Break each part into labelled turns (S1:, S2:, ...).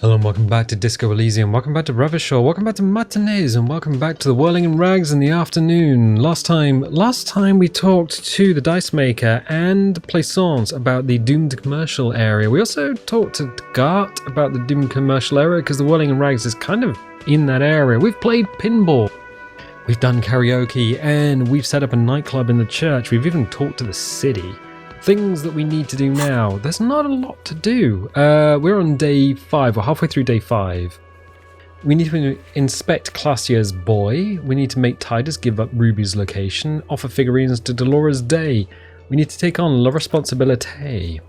S1: Hello and welcome back to Disco Elysium, welcome back to Revershaw, welcome back to Matinees, and welcome back to the Whirling in Rags in the afternoon. Last time we talked to the Dice Maker and Plaisance about the Doomed Commercial area. We also talked to Gart about the Doomed Commercial area because the Whirling in Rags is kind of in that area. We've played pinball, we've done karaoke, and we've set up a nightclub in the church. We've even talked to the city. Things that we need to do now. There's not a lot to do. We're on day 5, or halfway through day 5. We need to inspect Klaasje's Buoy. We need to make Titus give up Ruby's location. Offer figurines to Dolores Day. We need to take on La Responsibility.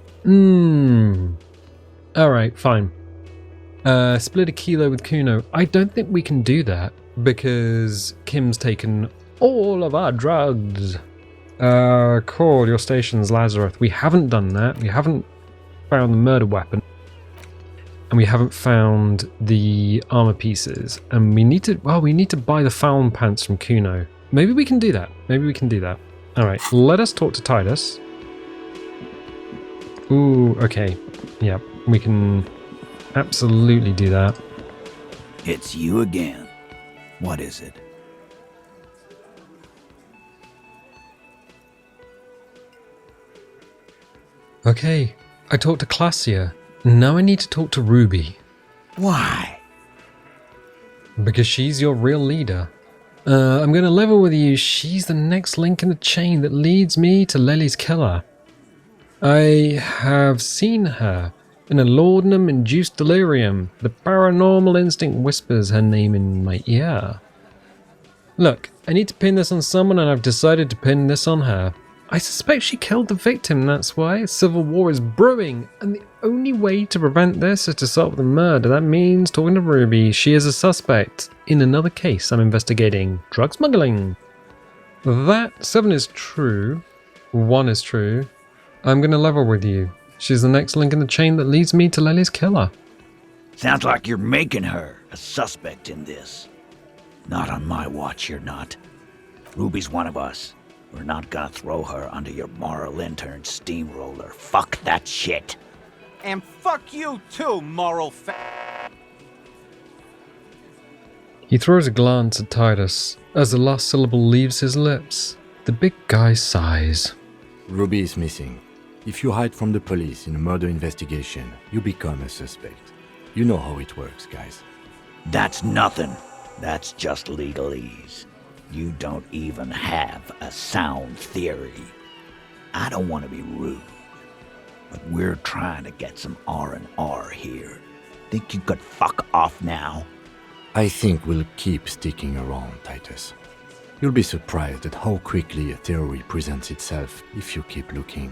S1: Alright, fine. Split a kilo with Kuno. I don't think we can do that because Kim's taken all of our drugs. Call your station's Lazarus. We haven't done that. We haven't found the murder weapon. And we haven't found the armor pieces. And we need to buy the foul pants from Kuno. Maybe we can do that. Alright, let us talk to Titus. Ooh, okay. Yeah, we can absolutely do that.
S2: It's you again. What is it?
S1: Okay, I talked to Klaasje. Now I need to talk to Ruby.
S2: Why?
S1: Because she's your real leader. I'm going to level with you. She's the next link in the chain that leads me to Lely's killer. I have seen her in a laudanum-induced delirium. The paranormal instinct whispers her name in my ear. Look, I need to pin this on someone, and I've decided to pin this on her. I suspect she killed the victim, that's why. Civil war is brewing, and the only way to prevent this is to solve the murder. That means talking to Ruby. She is a suspect in another case I'm investigating. Drug smuggling. That 7 is true. 1 is true. I'm going to level with you. She's the next link in the chain that leads me to Lely's killer.
S2: Sounds like you're making her a suspect in this. Not on my watch, you're not. Ruby's one of us. We're not gonna throw her under your moral intern steamroller. Fuck that shit.
S3: And fuck you too, moral
S1: He throws a glance at Titus. As the last syllable leaves his lips, the big guy sighs.
S4: Ruby is missing. If you hide from the police in a murder investigation, you become a suspect. You know how it works, guys.
S2: That's nothing. That's just legalese. You don't even have a sound theory. I don't want to be rude, but we're trying to get some R&R here. Think you could fuck off now?
S4: I think we'll keep sticking around, Titus. You'll be surprised at how quickly a theory presents itself if you keep looking.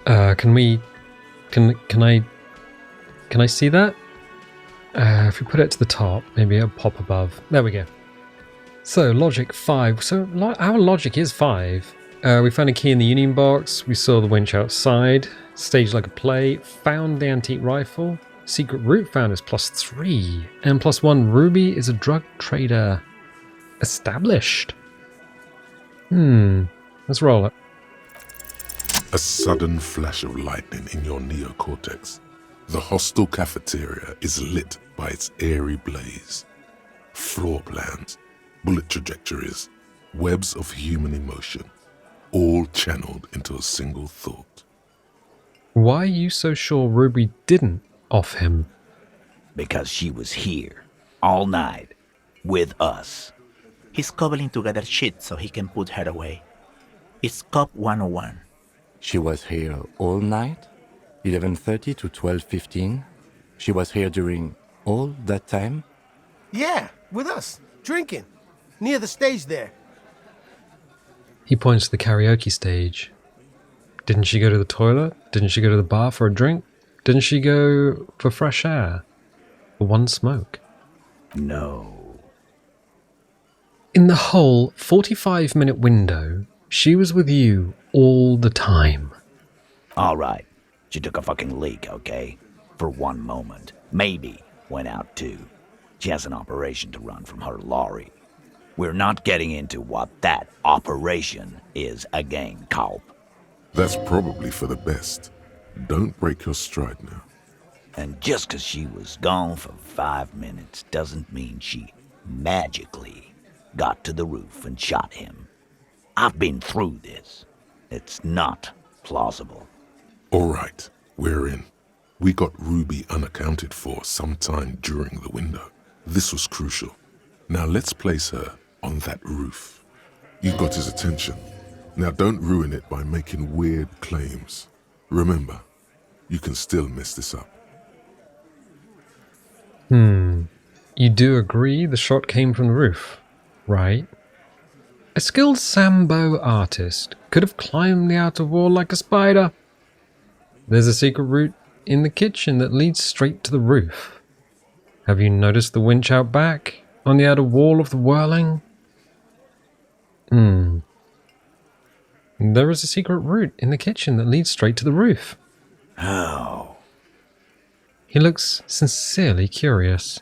S1: Can I see that? If we put it to the top, maybe it'll pop above. There we go. So, logic 5. So, our logic is 5. We found a key in the Union box. We saw the winch outside. Staged like a play. Found the antique rifle. Secret route found is +3. And +1, Ruby is a drug trader. Established. Let's roll it.
S5: A sudden flash of lightning in your neocortex. The hostel cafeteria is lit by its airy blaze. Floor plans, bullet trajectories, webs of human emotion, all channeled into a single thought.
S1: Why are you so sure Ruby didn't off him?
S2: Because she was here, all night, with us.
S6: He's cobbling together shit so he can put her away. It's Cop 101.
S4: She was here all night? 11:30 to 12:15? She was here during all that time?
S7: Yeah, with us, drinking, near the stage there.
S1: He points to the karaoke stage. Didn't she go to the toilet? Didn't she go to the bar for a drink? Didn't she go for fresh air? For one smoke?
S2: No.
S1: In the whole 45-minute window, she was with you all the time.
S2: All right. She took a fucking leak, okay? For one moment. Maybe went out too. She has an operation to run from her lorry. We're not getting into what that operation is again, Cop.
S5: That's probably for the best. Don't break your stride now.
S2: And just 'cause she was gone for 5 minutes doesn't mean she magically got to the roof and shot him. I've been through this. It's not plausible.
S5: All right, we're in. We got Ruby unaccounted for sometime during the window. This was crucial. Now let's place her on that roof. You got his attention. Now don't ruin it by making weird claims. Remember, you can still mess this up.
S1: You do agree the shot came from the roof, right? A skilled Sambo artist could have climbed the outer wall like a spider. There's a secret route in the kitchen that leads straight to the roof. Have you noticed the winch out back on the outer wall of the whirling? There is a secret route in the kitchen that leads straight to the roof.
S2: How?
S1: He looks sincerely curious.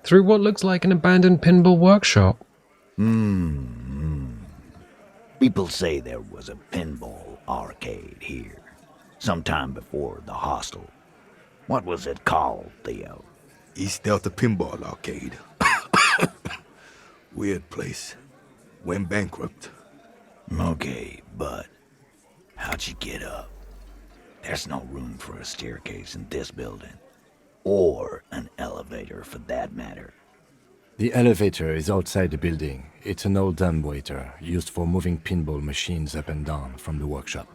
S1: Through what looks like an abandoned pinball workshop.
S2: People say there was a pinball arcade here, sometime before the hostel. What was it called, Theo?
S7: East Delta Pinball Arcade. Weird place. Went bankrupt.
S2: Okay, but how'd you get up? There's no room for a staircase in this building. Or an elevator, for that matter.
S4: The elevator is outside the building. It's an old dumbwaiter used for moving pinball machines up and down from the workshop.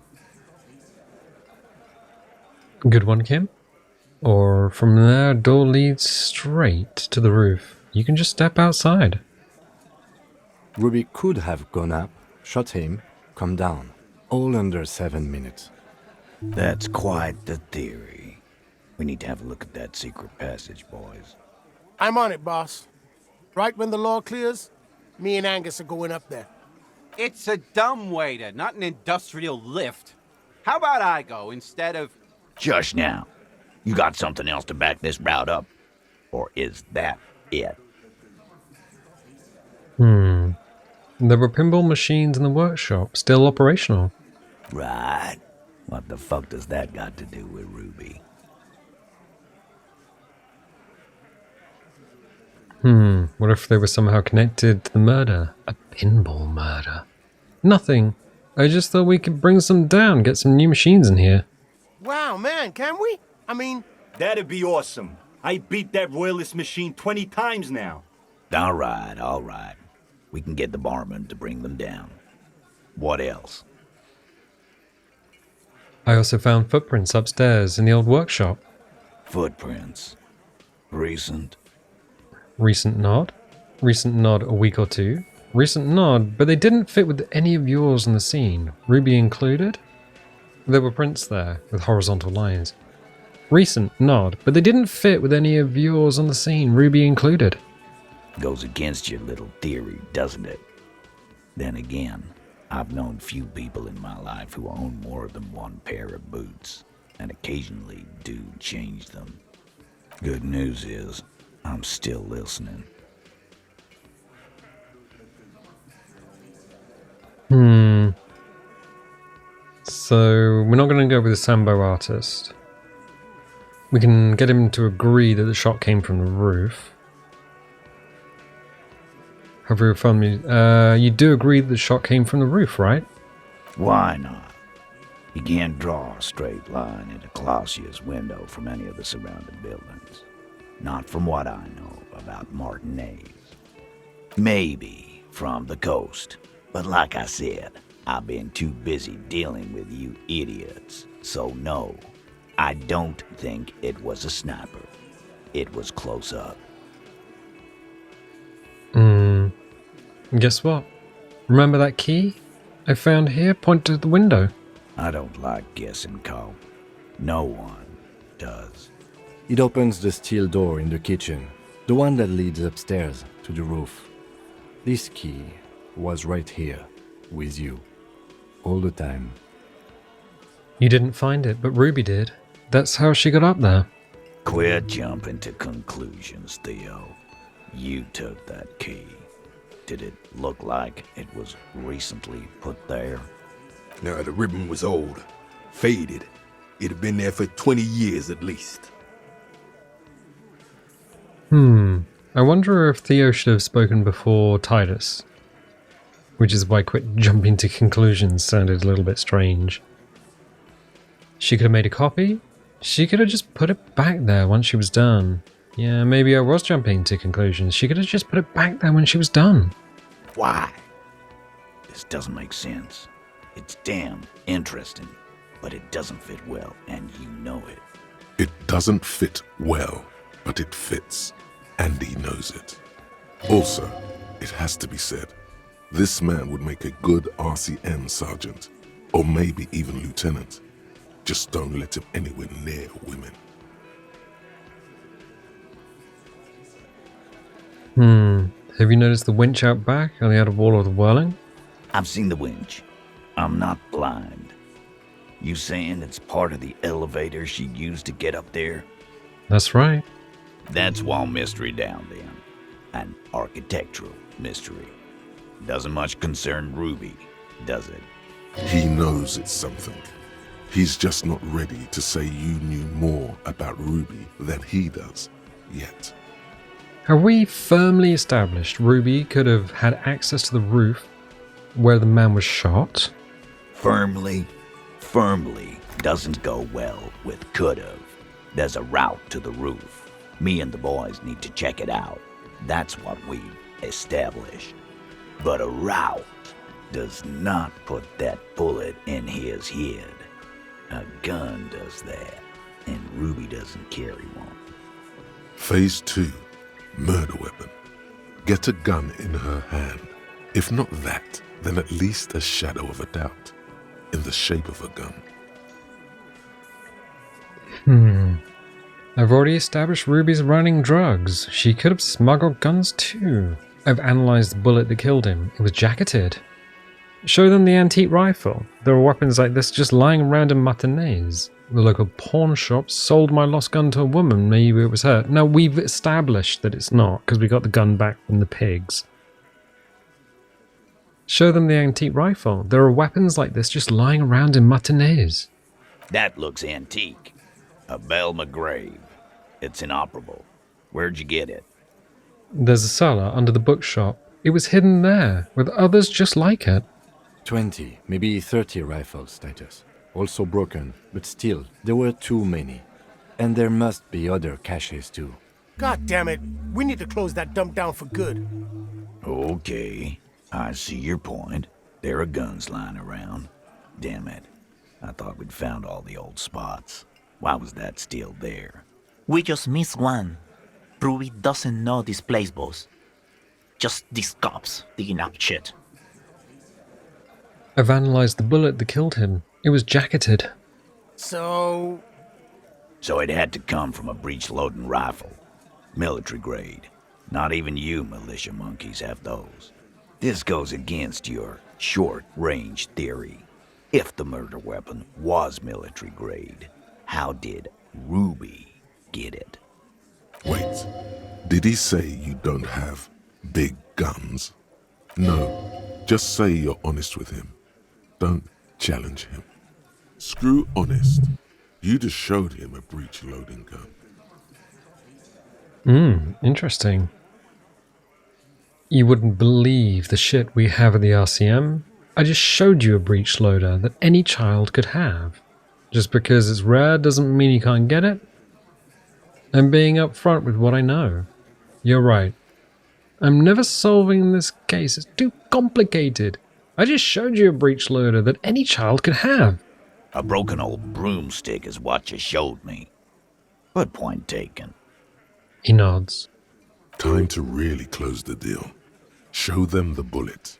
S1: Good one, Kim. Or from there, door leads straight to the roof. You can just step outside.
S4: Ruby could have gone up, shot him, come down. All under 7 minutes.
S2: That's quite the theory. We need to have a look at that secret passage, boys.
S7: I'm on it, boss. Right when the law clears, me and Angus are going up there.
S3: It's a dumbwaiter, not an industrial lift. How about I go instead of...
S2: Just now. You got something else to back this route up? Or is that it?
S1: There were pinball machines in the workshop, still operational.
S2: Right. What the fuck does that got to do with Ruby?
S1: What if they were somehow connected to the murder? A pinball murder? Nothing. I just thought we could bring some down, get some new machines in here.
S7: Wow, man, can we? I mean...
S8: That'd be awesome. I beat that royalist machine 20 times now.
S2: All right. We can get the barman to bring them down. What else?
S1: I also found footprints upstairs in the old workshop.
S2: Footprints. Recent.
S1: Recent nod a week or two. Recent nod, but they didn't fit with any of yours on the scene, Ruby included. There were prints there, with horizontal lines. Recent nod, but they didn't fit with any of yours on the scene, Ruby included.
S2: Goes against your little theory, doesn't it? Then again, I've known few people in my life who own more than one pair of boots, and occasionally do change them. Good news is, I'm still listening.
S1: So, we're not going to go with the Sambo artist. We can get him to agree that the shot came from the roof. Have you found me? You do agree that the shot came from the roof, right?
S2: Why not? You can't draw a straight line into Klaasje's window from any of the surrounding buildings. Not from what I know about Martinez. Maybe from the coast. But like I said, I've been too busy dealing with you idiots. So no, I don't think it was a sniper. It was close up.
S1: Guess what? Remember that key I found here? Point to the window.
S2: I don't like guessing, Cole. No one does.
S4: It opens the steel door in the kitchen, the one that leads upstairs to the roof. This key was right here, with you, all the time.
S1: You didn't find it, but Ruby did. That's how she got up there.
S2: Quit jumping to conclusions, Theo. You took that key. Did it look like it was recently put there?
S7: No, the ribbon was old. Faded.
S9: It'd have been there for 20 years at least.
S1: I wonder if Theo should have spoken before Titus. Which is why quit jumping to conclusions sounded a little bit strange. She could have made a copy. She could have just put it back there once she was done. Yeah, maybe I was jumping to conclusions. She could have just put it back there when she was done.
S2: Why? This doesn't make sense. It's damn interesting, but it doesn't fit well, and you know it.
S5: It doesn't fit well, but it fits, and he knows it. Also, it has to be said, this man would make a good RCM sergeant, or maybe even lieutenant. Just don't let him anywhere near women.
S1: Have you noticed the winch out back on the outer wall of the whirling?
S2: I've seen the winch. I'm not blind. You saying it's part of the elevator she used to get up there?
S1: That's right.
S2: That's wall mystery down then. An architectural mystery. Doesn't much concern Ruby, does it?
S5: He knows it's something. He's just not ready to say you knew more about Ruby than he does, yet.
S1: Have we firmly established Ruby could have had access to the roof where the man was shot?
S2: Firmly doesn't go well with could've. There's a route to the roof. Me and the boys need to check it out. That's what we've established. But a route does not put that bullet in his head. A gun does that, and Ruby doesn't carry one.
S5: Phase 2, murder weapon. Get a gun in her hand. If not that, then at least a shadow of a doubt, in the shape of a gun.
S1: I've already established Ruby's running drugs. She could have smuggled guns too. I've analysed the bullet that killed him. It was jacketed. Show them the antique rifle. There are weapons like this just lying around in matinees. The local pawn shop sold my lost gun to a woman. Maybe it was her. No, we've established that it's not, because we got the gun back from the pigs. Show them the antique rifle. There are weapons like this just lying around in matinees.
S2: That looks antique. A Belle McGrave. It's inoperable. Where'd you get it?
S1: There's a cellar under the bookshop. It was hidden there, with others just like it.
S4: 20, maybe 30 rifles, Titus. Also broken, but still, there were too many. And there must be other caches too.
S7: God damn it. We need to close that dump down for good.
S2: Okay, I see your point. There are guns lying around. Damn it. I thought we'd found all the old spots. Why was that still there?
S6: We just missed one. Ruby doesn't know this place, boss. Just these cops digging up shit.
S1: I've analysed the bullet that killed him. It was jacketed.
S7: So
S2: it had to come from a breech-loading rifle. Military grade. Not even you militia monkeys have those. This goes against your short-range theory. If the murder weapon was military grade, how did Ruby get it?
S5: Wait, did he say you don't have big guns? No, just say you're honest with him. Don't challenge him. Screw honest. You just showed him a breech-loading gun.
S1: Interesting. You wouldn't believe the shit we have at the RCM. I just showed you a breech loader that any child could have. Just because it's rare doesn't mean you can't get it. I'm being upfront with what I know. You're right. I'm never solving this case. It's too complicated. I just showed you a breech loader that any child could have.
S2: A broken old broomstick is what you showed me. But point taken.
S1: He nods.
S5: Time to really close the deal. Show them the bullet.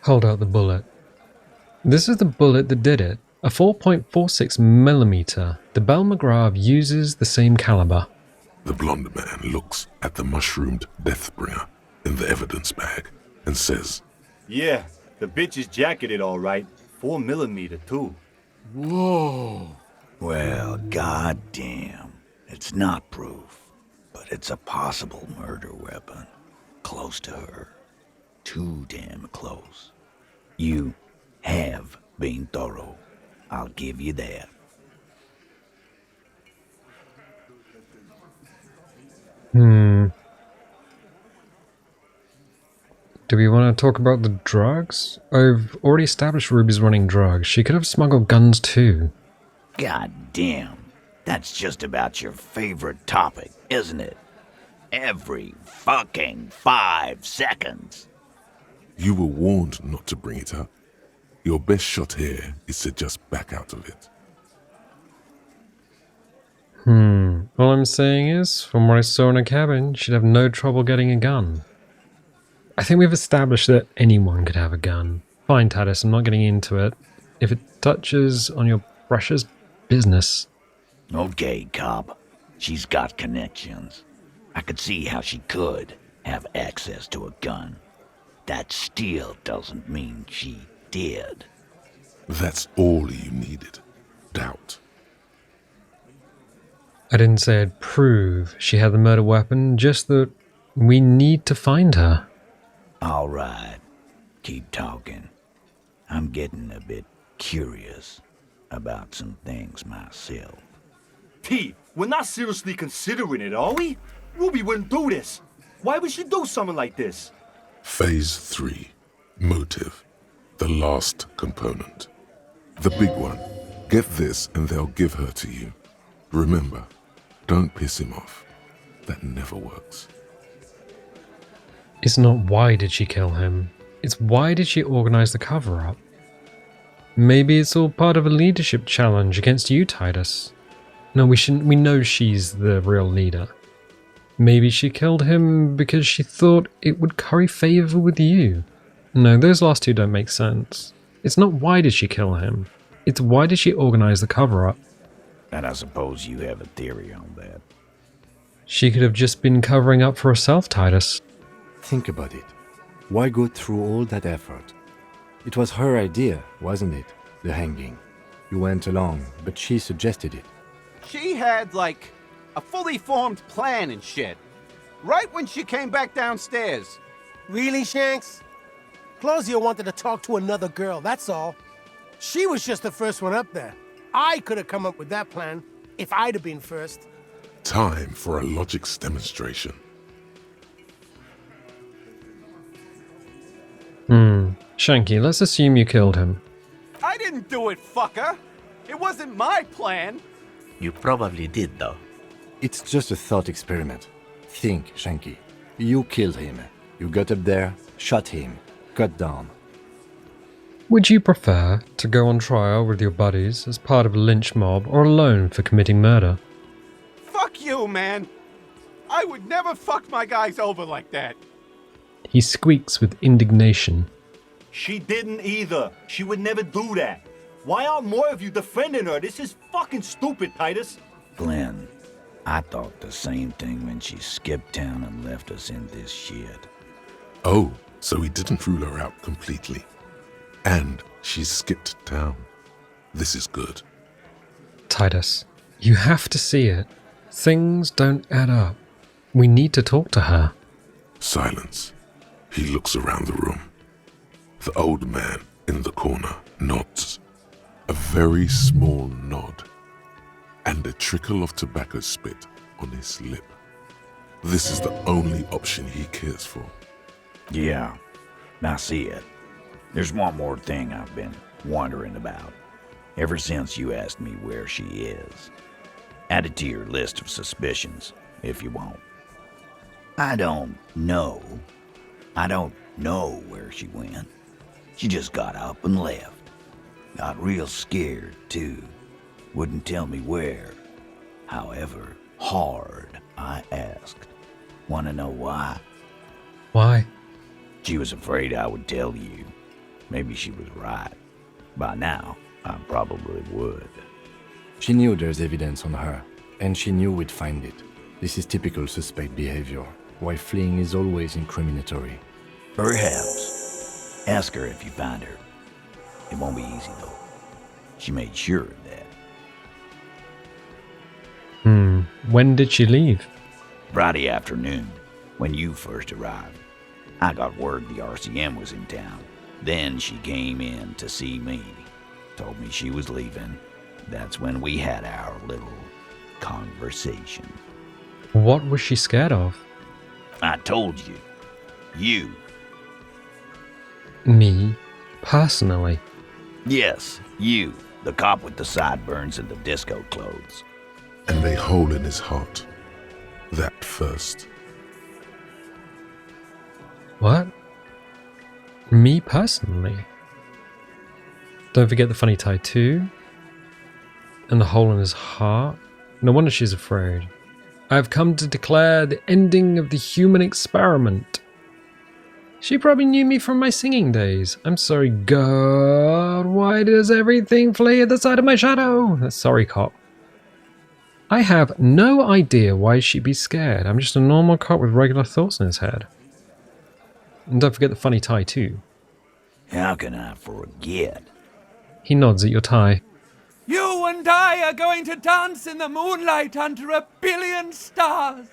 S1: Hold out the bullet. This is the bullet that did it. A 4.46mm. The Belle McGrave uses the same caliber.
S5: The blonde man looks at the mushroomed deathbringer in the evidence bag and says,
S8: Yeah, the bitch is jacketed all right. 4mm too.
S7: whoa.
S2: Well, goddamn. It's not proof, but it's a possible murder weapon. Close to her. Too damn close. You have been thorough. I'll give you that.
S1: Do we want to talk about the drugs? I've already established Ruby's running drugs. She could have smuggled guns too.
S2: God damn. That's just about your favorite topic, isn't it? Every fucking 5 seconds.
S5: You were warned not to bring it up. Your best shot here is to just back out of it.
S1: All I'm saying is, from what I saw in a cabin, she'd have no trouble getting a gun. I think we've established that anyone could have a gun. Fine, Titus, I'm not getting into it. If it touches on your precious business.
S2: Okay, cop. She's got connections. I could see how she could have access to a gun. That still doesn't mean she did.
S5: That's all you needed. Doubt.
S1: I didn't say I'd prove she had the murder weapon, just that we need to find her.
S2: All right. Keep talking. I'm getting a bit curious about some things myself.
S8: T, we're not seriously considering it, are we? Ruby wouldn't do this. Why would she do something like this?
S5: Phase 3. Motive. The last component. The big one. Get this and they'll give her to you. Remember, don't piss him off. That never works.
S1: It's not why did she kill him, it's why did she organize the cover-up. Maybe it's all part of a leadership challenge against you, Titus. No, we know she's the real leader. Maybe she killed him because she thought it would curry favor with you. No, those last two don't make sense. It's not why did she kill him, it's why did she organize the cover-up.
S2: And I suppose you have a theory on that.
S1: She could have just been covering up for herself, Titus.
S4: Think about it. Why go through all that effort? It was her idea, wasn't it? The hanging. You went along, but she suggested it.
S3: She had, like, a fully formed plan and shit. Right when she came back downstairs.
S7: Really, Shanks? Klaasje wanted to talk to another girl, that's all. She was just the first one up there. I could have come up with that plan if I'd have been first.
S5: Time for a logics demonstration.
S1: Shanky, let's assume you killed him.
S3: I didn't do it, fucker. It wasn't my plan.
S6: You probably did, though.
S4: It's just a thought experiment. Think, Shanky. You killed him. You got up there, shot him, cut down.
S1: Would you prefer to go on trial with your buddies as part of a lynch mob or alone for committing murder?
S3: Fuck you, man. I would never fuck my guys over like that.
S1: He squeaks with indignation.
S8: She didn't either. She would never do that. Why aren't more of you defending her? This is fucking stupid, Titus.
S2: Glenn, I thought the same thing when she skipped town and left us in this shit.
S5: Oh, so he didn't rule her out completely. And she skipped town. This is good.
S1: Titus, you have to see it. Things don't add up. We need to talk to her.
S5: Silence. He looks around the room. The old man in the corner nods. A very small nod. And a trickle of tobacco spit on his lip. This is the only option he cares for.
S2: Yeah, I see it. There's one more thing I've been wondering about. Ever since you asked me where she is. Add it to your list of suspicions, if you want. I don't know where she went. She just got up and left. Got real scared, too. Wouldn't tell me where. However hard I asked. Want to know why?
S1: Why?
S2: She was afraid I would tell you. Maybe she was right. By now, I probably would.
S4: She knew there's evidence on her, and she knew we'd find it. This is typical suspect behavior, why fleeing is always incriminatory.
S2: Perhaps. Ask her if you find her. It won't be easy, though. She made sure of that.
S1: When did she leave?
S2: Friday afternoon, when you first arrived. I got word the RCM was in town. Then she came in to see me. Told me she was leaving. That's when we had our little conversation.
S1: What was she scared of?
S2: I told you. You.
S1: Me, personally.
S2: Yes, you. The cop with the sideburns and the disco clothes.
S5: And a hole in his heart. That first.
S1: What? Me personally? Don't forget the funny tattoo. And the hole in his heart. No wonder she's afraid. I have come to declare the ending of the human experiment. She probably knew me from my singing days. I'm sorry, God. Why does everything flee at the sight of my shadow? Sorry, cop. I have no idea why she'd be scared. I'm just a normal cop with regular thoughts in his head. And don't forget the funny tie too.
S2: How can I forget?
S1: He nods at your tie.
S10: You and I are going to dance in the moonlight under 1 billion stars.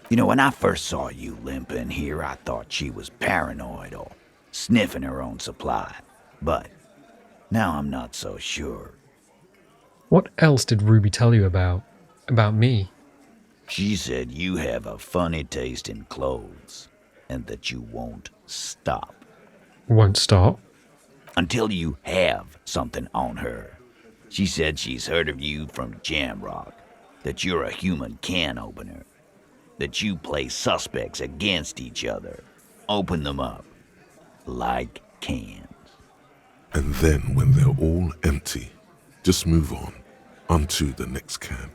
S2: You know, when I first saw you limping here, I thought she was paranoid or sniffing her own supply. But now I'm not so sure.
S1: What else did Ruby tell you about? About me?
S2: She said you have a funny taste in clothes and that you won't stop.
S1: Won't stop?
S2: Until you have something on her. She said she's heard of you from Jamrock, that you're a human can opener, that you play suspects against each other, open them up like cans.
S5: And then when they're all empty, just move onto the next can.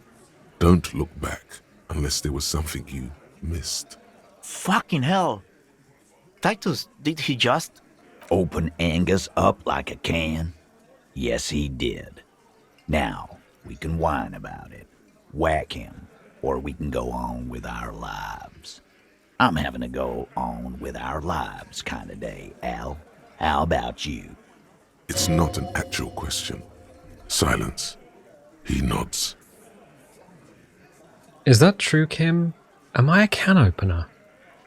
S5: Don't look back unless there was something you missed.
S6: Fucking hell. Titus, did he just...
S2: Open Angus up like a can? Yes, he did. Now, we can whine about it, whack him, or we can go on with our lives. I'm having a go on with our lives kind of day, Al. How about you?
S5: It's not an actual question. Silence. He nods.
S1: Is that true, Kim? Am I a can opener?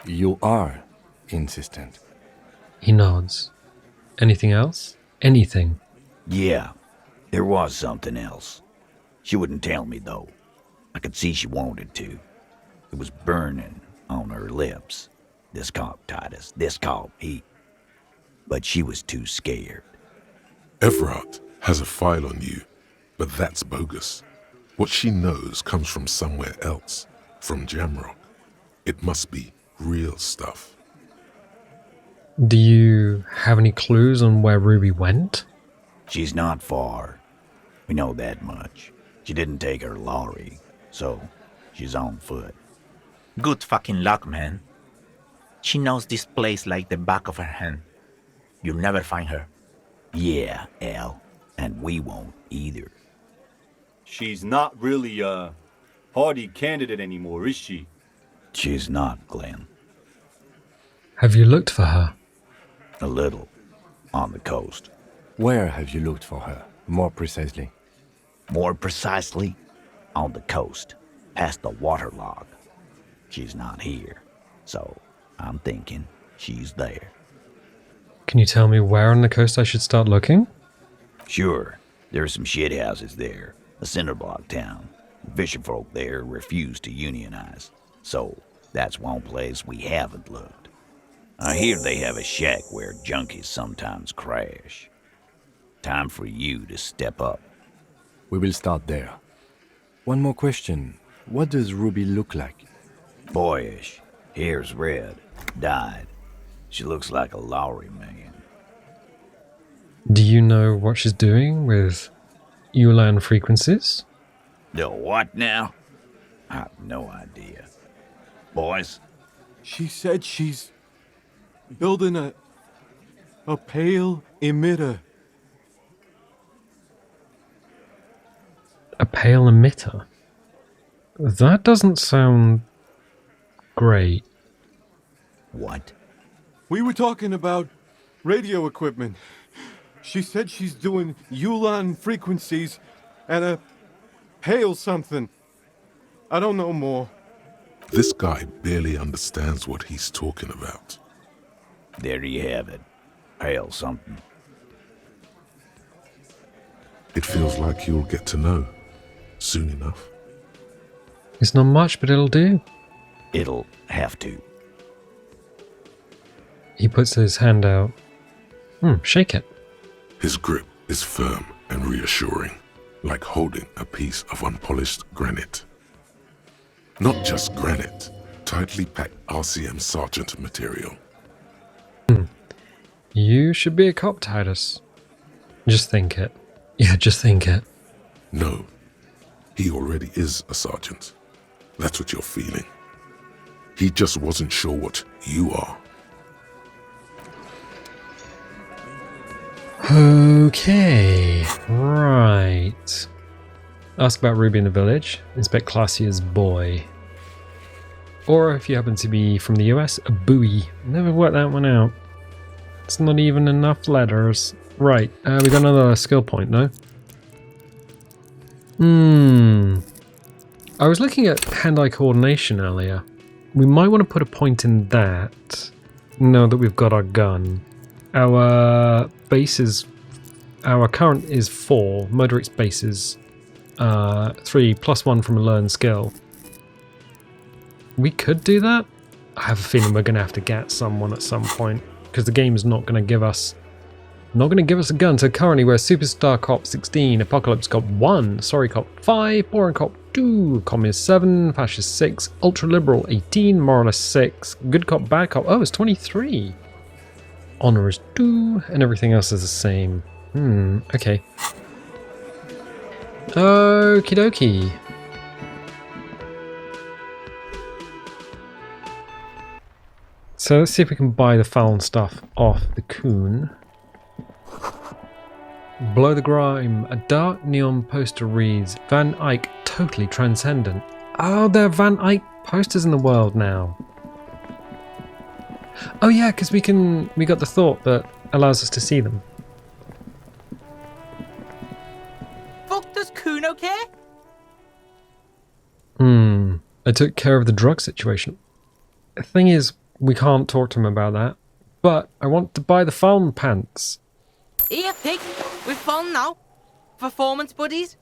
S4: You are insistent.
S1: He nods. Anything else? Anything?
S2: Yeah, there was something else. She wouldn't tell me, though. I could see she wanted to. It was burning on her lips. This cop, Titus, this cop, he... But she was too scared.
S5: Everard has a file on you, but that's bogus. What she knows comes from somewhere else, from Jamrock. It must be real stuff.
S1: Do you have any clues on where Ruby went?
S2: She's not far. We know that much. She didn't take her lorry, so she's on foot.
S6: Good fucking luck, man. She knows this place like the back of her hand. You'll never find her.
S2: Yeah, Al, and we won't either.
S8: She's not really a hardy candidate anymore, is she?
S2: She's not, Glenn.
S1: Have you looked for her?
S2: A little. On the coast.
S4: Where have you looked for her, more precisely?
S2: More precisely, on the coast, past the waterlock. She's not here, so I'm thinking she's there.
S1: Can you tell me where on the coast I should start looking?
S2: Sure, there's some shit houses there, a cinder block town. Fisherfolk there refuse to unionize, so that's one place we haven't looked. I hear they have a shack where junkies sometimes crash. Time for you to step up.
S4: We will start there. One more question. What does Ruby look like?
S2: Boyish, hair's red, dyed. She looks like a lorry man.
S1: Do you know what she's doing with Ulan frequencies?
S2: The what now? I have no idea. Boys?
S11: She said she's building a pale emitter.
S1: A pale emitter? That doesn't sound great.
S2: What?
S11: We were talking about radio equipment. She said she's doing Ulan frequencies at a pale something. I don't know more.
S5: This guy barely understands what he's talking about.
S2: There you have it. Pale something.
S5: It feels like you'll get to know soon enough.
S1: It's not much, but it'll do.
S2: It'll have to.
S1: He puts his hand out. Shake it.
S5: His grip is firm and reassuring, like holding a piece of unpolished granite. Not just granite, tightly packed RCM sergeant material.
S1: You should be a cop, Titus. Just think it. Yeah, just think it.
S5: No, he already is a sergeant. That's what you're feeling. He just wasn't sure what you are.
S1: Okay, right. Ask about Ruby in the village. Inspect Klaasje's Buoy. Or if you happen to be from the US, a Buoy. Never worked that one out. It's not even enough letters. Right, we got another skill point, no? I was looking at hand-eye coordination earlier. We might want to put a point in that, now that we've got our gun. Our base is... Our current is 4, Motoric's base is 3, plus 1 from a learned skill. We could do that? I have a feeling we're going to have to get someone at some point, because the game is not going to give us a gun. So currently we're Superstar Cop 16, Apocalypse Cop 1, Sorry Cop 5, Boring Cop 2, Communist 7, Fascist 6, Ultra Liberal 18, Moralist 6, Good Cop, Bad Cop, oh, it's 23. Honor is 2, and everything else is the same. Okay. Okie dokie. So let's see if we can buy the foul stuff off the coon. Below the grime, a dark neon poster reads, Van Eyck totally transcendent. Oh, there are Van Eyck posters in the world now. Oh yeah, because we got the thought that allows us to see them.
S12: Fuck, does Kuno care?
S1: I took care of the drug situation. The thing is, we can't talk to him about that. But I want to buy the phone pants.
S12: Here, pig. We're fun now. Performance buddies.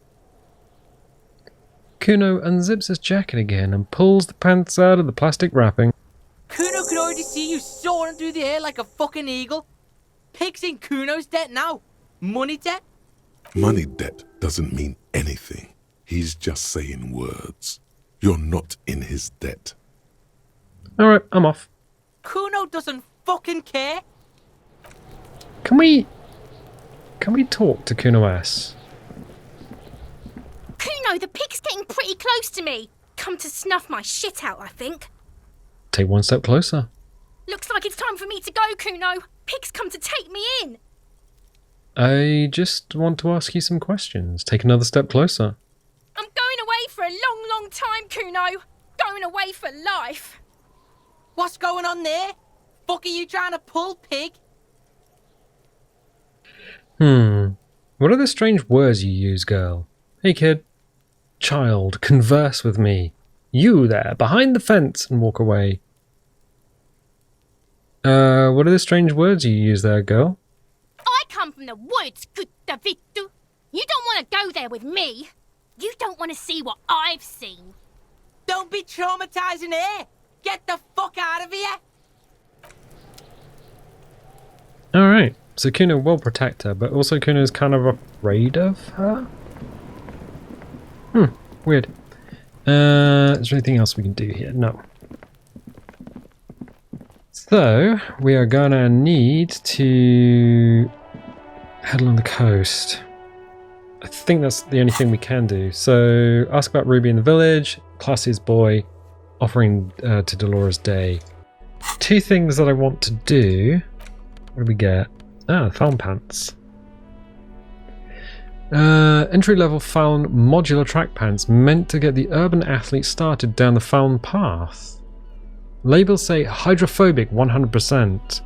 S1: Kuno unzips his jacket again and pulls the pants out of the plastic wrapping.
S12: Kuno could already see you soaring through the air like a fucking eagle. Pig's in Kuno's debt now. Money debt?
S5: Money debt doesn't mean anything. He's just saying words. You're not in his debt.
S1: Alright, I'm off.
S12: Kuno doesn't fucking care.
S1: Can we talk to Kuno S?
S13: Kuno, the pig's getting pretty close to me. Come to snuff my shit out, I think.
S1: Take one step closer.
S13: Looks like it's time for me to go, Kuno. Pig's come to take me in.
S1: I just want to ask you some questions. Take another step closer.
S13: I'm going away for a long, long time, Kuno. Going away for life.
S12: What's going on there? Fuck are you trying to pull, pig?
S1: What are the strange words you use, girl? Hey, kid. Child, converse with me. You there, behind the fence, and walk away. What are the strange words you use there, girl?
S13: I come from the woods, good Davidu. You don't want to go there with me. You don't want to see what I've seen.
S12: Don't be traumatizing her. Get the fuck out of here.
S1: Alright, so Kuno will protect her, but also Kuno's kind of afraid of her? Weird. Is there anything else we can do here? No. So, we are gonna need to head along the coast. I think that's the only thing we can do. So, ask about Ruby in the village, Klaasje's Buoy, offering to Dolores Day. Two things that I want to do. What do we get? Ah, Found Pants. Entry-level Found modular track pants meant to get the urban athlete started down the Found path. Labels say hydrophobic 100%.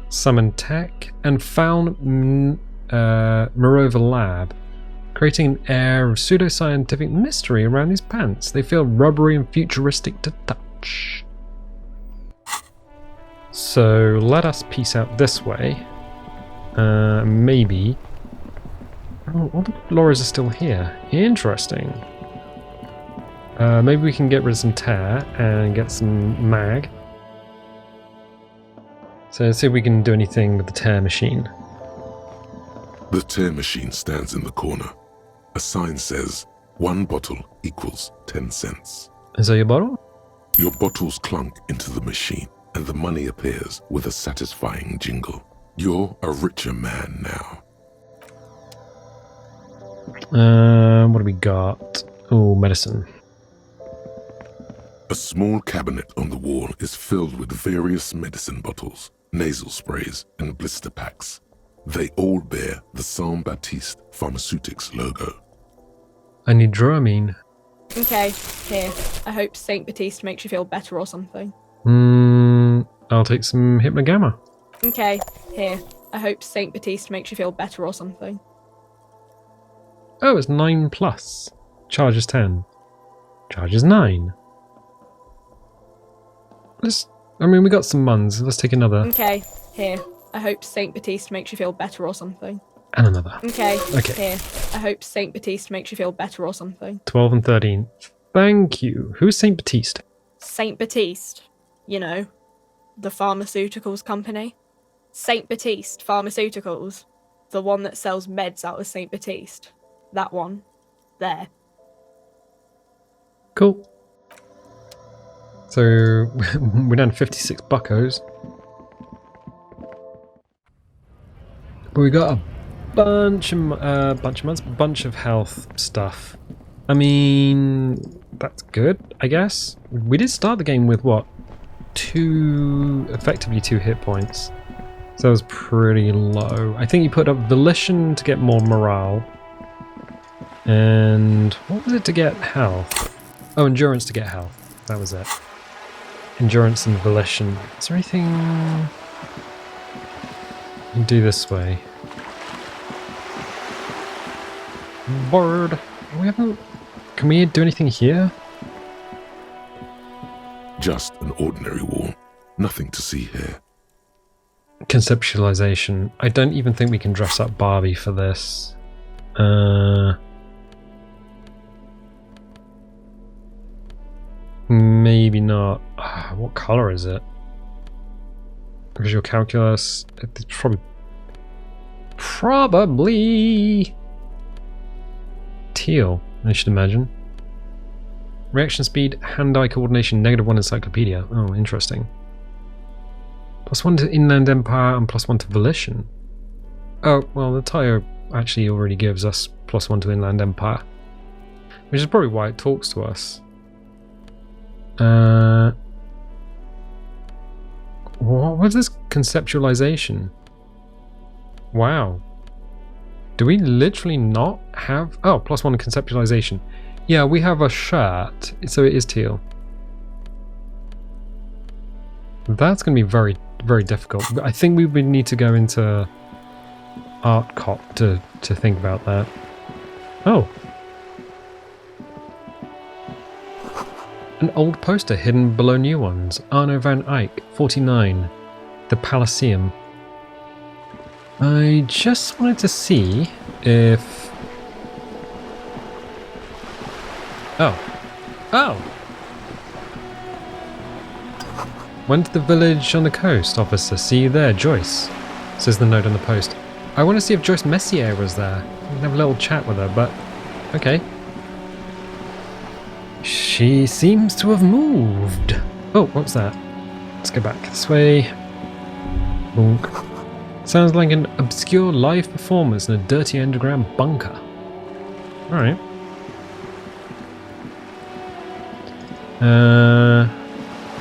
S1: Summon Tech and Found Morova Lab, creating an air of pseudoscientific mystery around these pants. They feel rubbery and futuristic to touch. So let us piece out this way. Maybe. Oh, all the lorries are still here. Interesting. Maybe we can get rid of some tear and get some mag. So let's see if we can do anything with the tear machine.
S5: The tear machine stands in the corner. A sign says, 1 bottle equals 10 cents.
S1: Is that your bottle?
S5: Your bottles clunk into the machine, and the money appears with a satisfying jingle. You're a richer man now.
S1: What do we got? Oh, medicine.
S5: A small cabinet on the wall is filled with various medicine bottles, nasal sprays, and blister packs. They all bear the Saint Baptiste Pharmaceutics logo.
S1: I need Dramamine.
S14: Okay, here. I hope Saint Baptiste makes you feel better or something.
S1: I'll take some Hypnogamma.
S14: Okay, here. I hope Saint Baptiste makes you feel better or something.
S1: Oh, it's 9 plus. Charge is 10. Charge is 9. We got some muns. Let's take another.
S14: Okay, here. I hope Saint Baptiste makes you feel better or something.
S1: And another.
S14: Okay, here. I hope Saint Baptiste makes you feel better or something.
S1: 12 and 13. Thank you. Who's Saint Baptiste?
S14: Saint Baptiste. You know, the pharmaceuticals company. Saint Baptiste Pharmaceuticals. The one that sells meds out of Saint Baptiste. That one. There.
S1: Cool. So, we're down to 56 buckos. But we got a bunch of health stuff. I mean, that's good, I guess. We did start the game with, what? Effectively 2 hit points. So that was pretty low. I think you put up Volition to get more morale. And what was it to get health? Oh, Endurance to get health. That was it. Endurance and Volition. Is there anything you can do this way? Bird. We haven't. Can we do anything here?
S5: Just an ordinary wall. Nothing to see here.
S1: Conceptualization. I don't even think we can dress up Barbie for this. Maybe not. What color is it? Visual calculus. It's probably teal, I should imagine. Reaction speed, hand-eye coordination, -1 encyclopedia. Oh, interesting. +1 to Inland Empire and +1 to Volition. Oh, well, the tire actually already gives us +1 to Inland Empire. Which is probably why it talks to us. What was this conceptualization? Wow. Do we literally not have... Oh, +1 conceptualization. Yeah, we have a shirt, so it is teal. That's going to be very, very difficult. I think we would need to go into Art Cop to think about that. Oh. An old poster hidden below new ones. Arno van Eyck, 49. The Palaceum. I just wanted to see if... Oh. Oh! Went to the village on the coast, officer. See you there, Joyce. Says the note on the post. I want to see if Joyce Messier was there. We can have a little chat with her, but... Okay. She seems to have moved. Oh, what's that? Let's go back this way. Bonk. Sounds like an obscure live performance in a dirty underground bunker. Alright.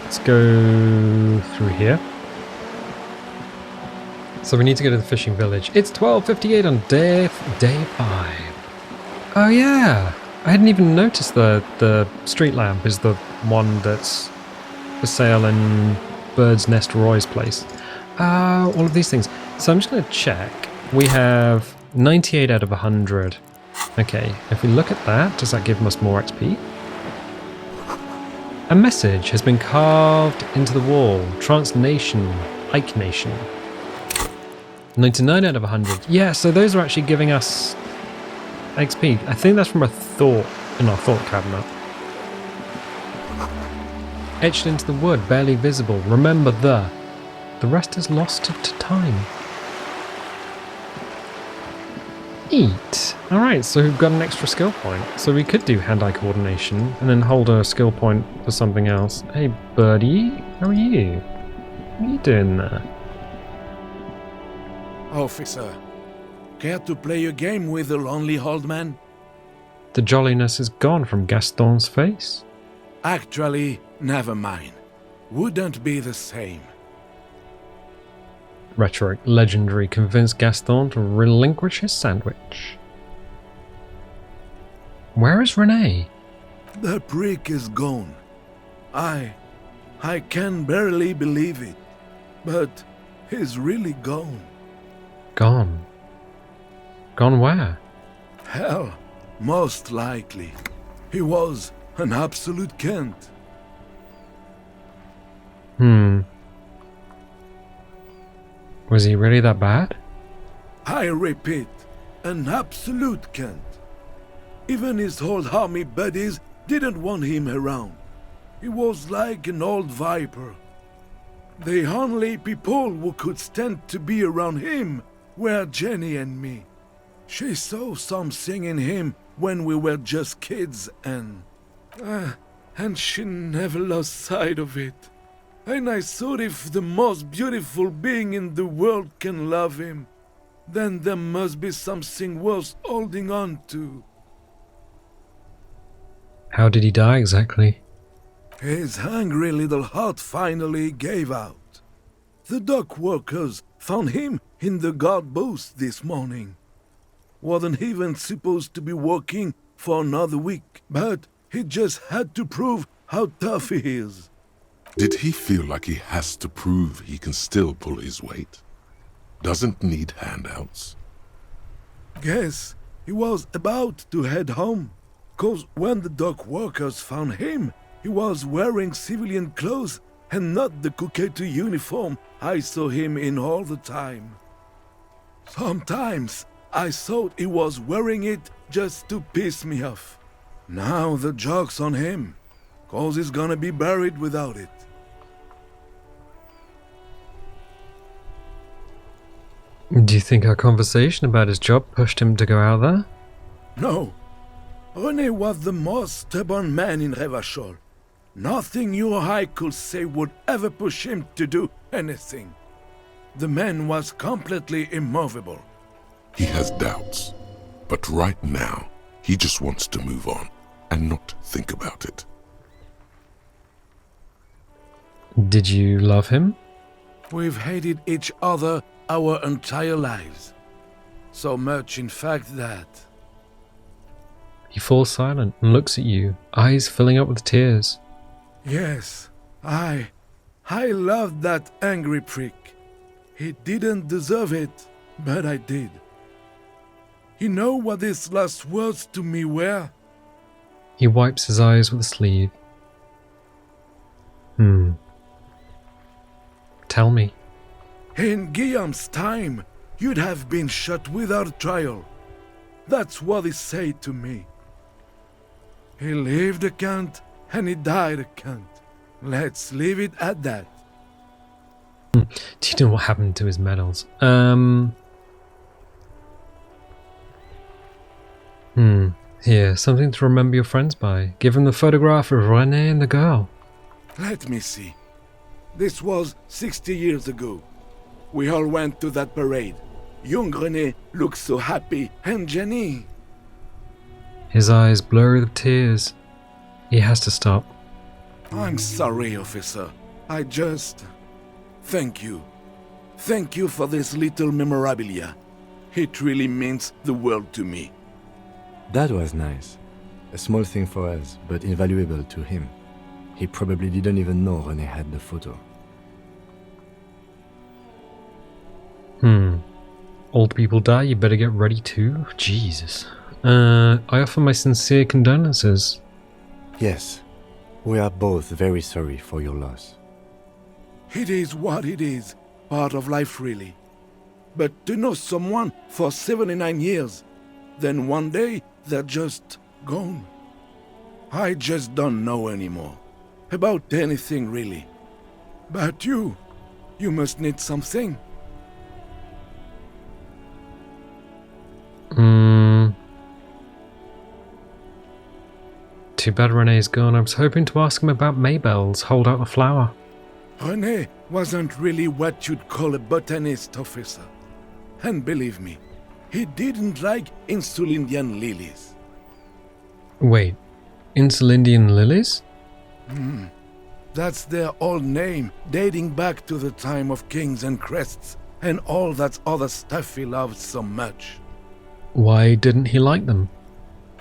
S1: Let's go through here. So we need to go to the fishing village. It's 12:58 on day 5. Oh yeah! I hadn't even noticed the street lamp is the one that's for sale in Bird's Nest Roy's place. All of these things. So I'm just going to check. We have 98 out of 100. Okay, if we look at that, does that give us more XP? A message has been carved into the wall. Trance Nation, Ike Nation. 99 out of 100. Yeah, so those are actually giving us XP. I think that's from a thought in our thought cabinet. Etched into the wood, barely visible. Remember the rest is lost to time. Eat. Alright, so we've got an extra skill point. So we could do hand-eye coordination and then hold a skill point for something else. Hey, birdie, how are you? What are you doing there?
S15: Officer, care to play a game with the lonely old man?
S1: The jolliness is gone from Gaston's face.
S15: Actually, never mind. Wouldn't be the same.
S1: Rhetoric legendary convinced Gaston to relinquish his sandwich. Where is Renee?
S15: The prick is gone. I can barely believe it, but he's really gone.
S1: Gone. Gone where?
S15: Hell, most likely. He was an absolute cunt.
S1: Was he really that bad?
S15: I repeat, an absolute cunt. Even his old army buddies didn't want him around. He was like an old viper. The only people who could stand to be around him were Jenny and me. She saw something in him when we were just kids and she never lost sight of it. And I thought if the most beautiful being in the world can love him, then there must be something worth holding on to.
S1: How did he die exactly?
S15: His hungry little heart finally gave out. The dock workers found him in the guard booth this morning. Wasn't even supposed to be working for another week, but he just had to prove how tough he is.
S5: Did he feel like he has to prove he can still pull his weight? Doesn't need handouts?
S15: Guess he was about to head home, 'cause when the dock workers found him, he was wearing civilian clothes and not the Kuketu uniform I saw him in all the time. Sometimes I thought he was wearing it just to piss me off. Now the joke's on him, 'cause he's gonna be buried without it.
S1: Do you think our conversation about his job pushed him to go out there?
S15: No. René was the most stubborn man in Revachol. Nothing you or I could say would ever push him to do anything. The man was completely immovable.
S5: He has doubts, but right now, he just wants to move on and not think about it.
S1: Did you love him?
S15: We've hated each other our entire lives. So much, in fact, that...
S1: He falls silent and looks at you, eyes filling up with tears.
S15: Yes, I loved that angry prick. He didn't deserve it, but I did. You know what his last words to me were?
S1: He wipes his eyes with a sleeve. Tell me.
S15: In Guillaume's time, you'd have been shot without trial. That's what he said to me. He lived a cunt, and he died a cunt. Let's leave it at that.
S1: Do you know what happened to his medals? Here, something to remember your friends by. Give him the photograph of René and the girl.
S15: Let me see. This was 60 years ago. We all went to that parade. Young René looked so happy, and Jenny...
S1: His eyes blur with tears. He has to stop.
S15: I'm sorry, officer. I just... Thank you. Thank you for this little memorabilia. It really means the world to me.
S4: That was nice. A small thing for us, but invaluable to him. He probably didn't even know René had the photo.
S1: Old people die, you better get ready too? Jesus. I offer my sincere condolences.
S4: Yes, we are both very sorry for your loss.
S15: It is what it is, part of life really. But to know someone for 79 years, then one day they're just gone. I just don't know anymore. About anything, really. But you must need something.
S1: Too bad Renee's gone. I was hoping to ask him about Maybelle's Hold Out the Flower.
S15: René wasn't really what you'd call a botanist, officer. And believe me, he didn't like Insulindian lilies.
S1: Wait, Insulindian lilies?
S15: That's their old name, dating back to the time of kings and crests, and all that other stuff he loved so much.
S1: Why didn't he like them?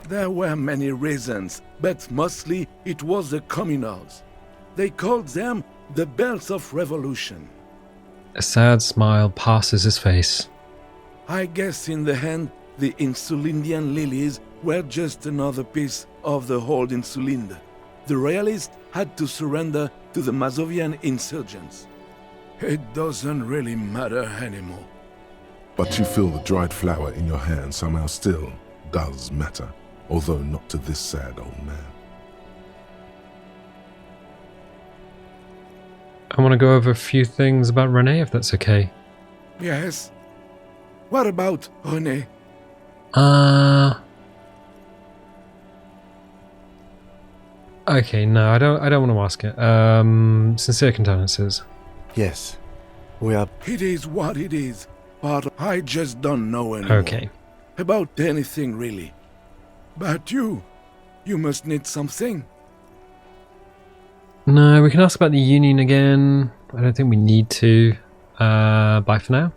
S15: There were many reasons, but mostly it was the communals. They called them the Bells of Revolution.
S1: A sad smile passes his face.
S15: I guess in the end, the Insulindian lilies were just another piece of the whole Insulinde. The royalists had to surrender to the Mazovian insurgents. It doesn't really matter anymore.
S5: But you feel the dried flower in your hand somehow still does matter, although not to this sad old man.
S1: I want to go over a few things about Renee, if that's okay.
S15: Yes? What about René?
S1: Okay, no, I don't want to ask it. Sincere condolences.
S4: Yes, we are...
S15: It is what it is, but I just don't know anymore.
S1: Okay.
S15: About anything, really. But you must need something.
S1: No, we can ask about the Union again. I don't think we need to. Bye for now.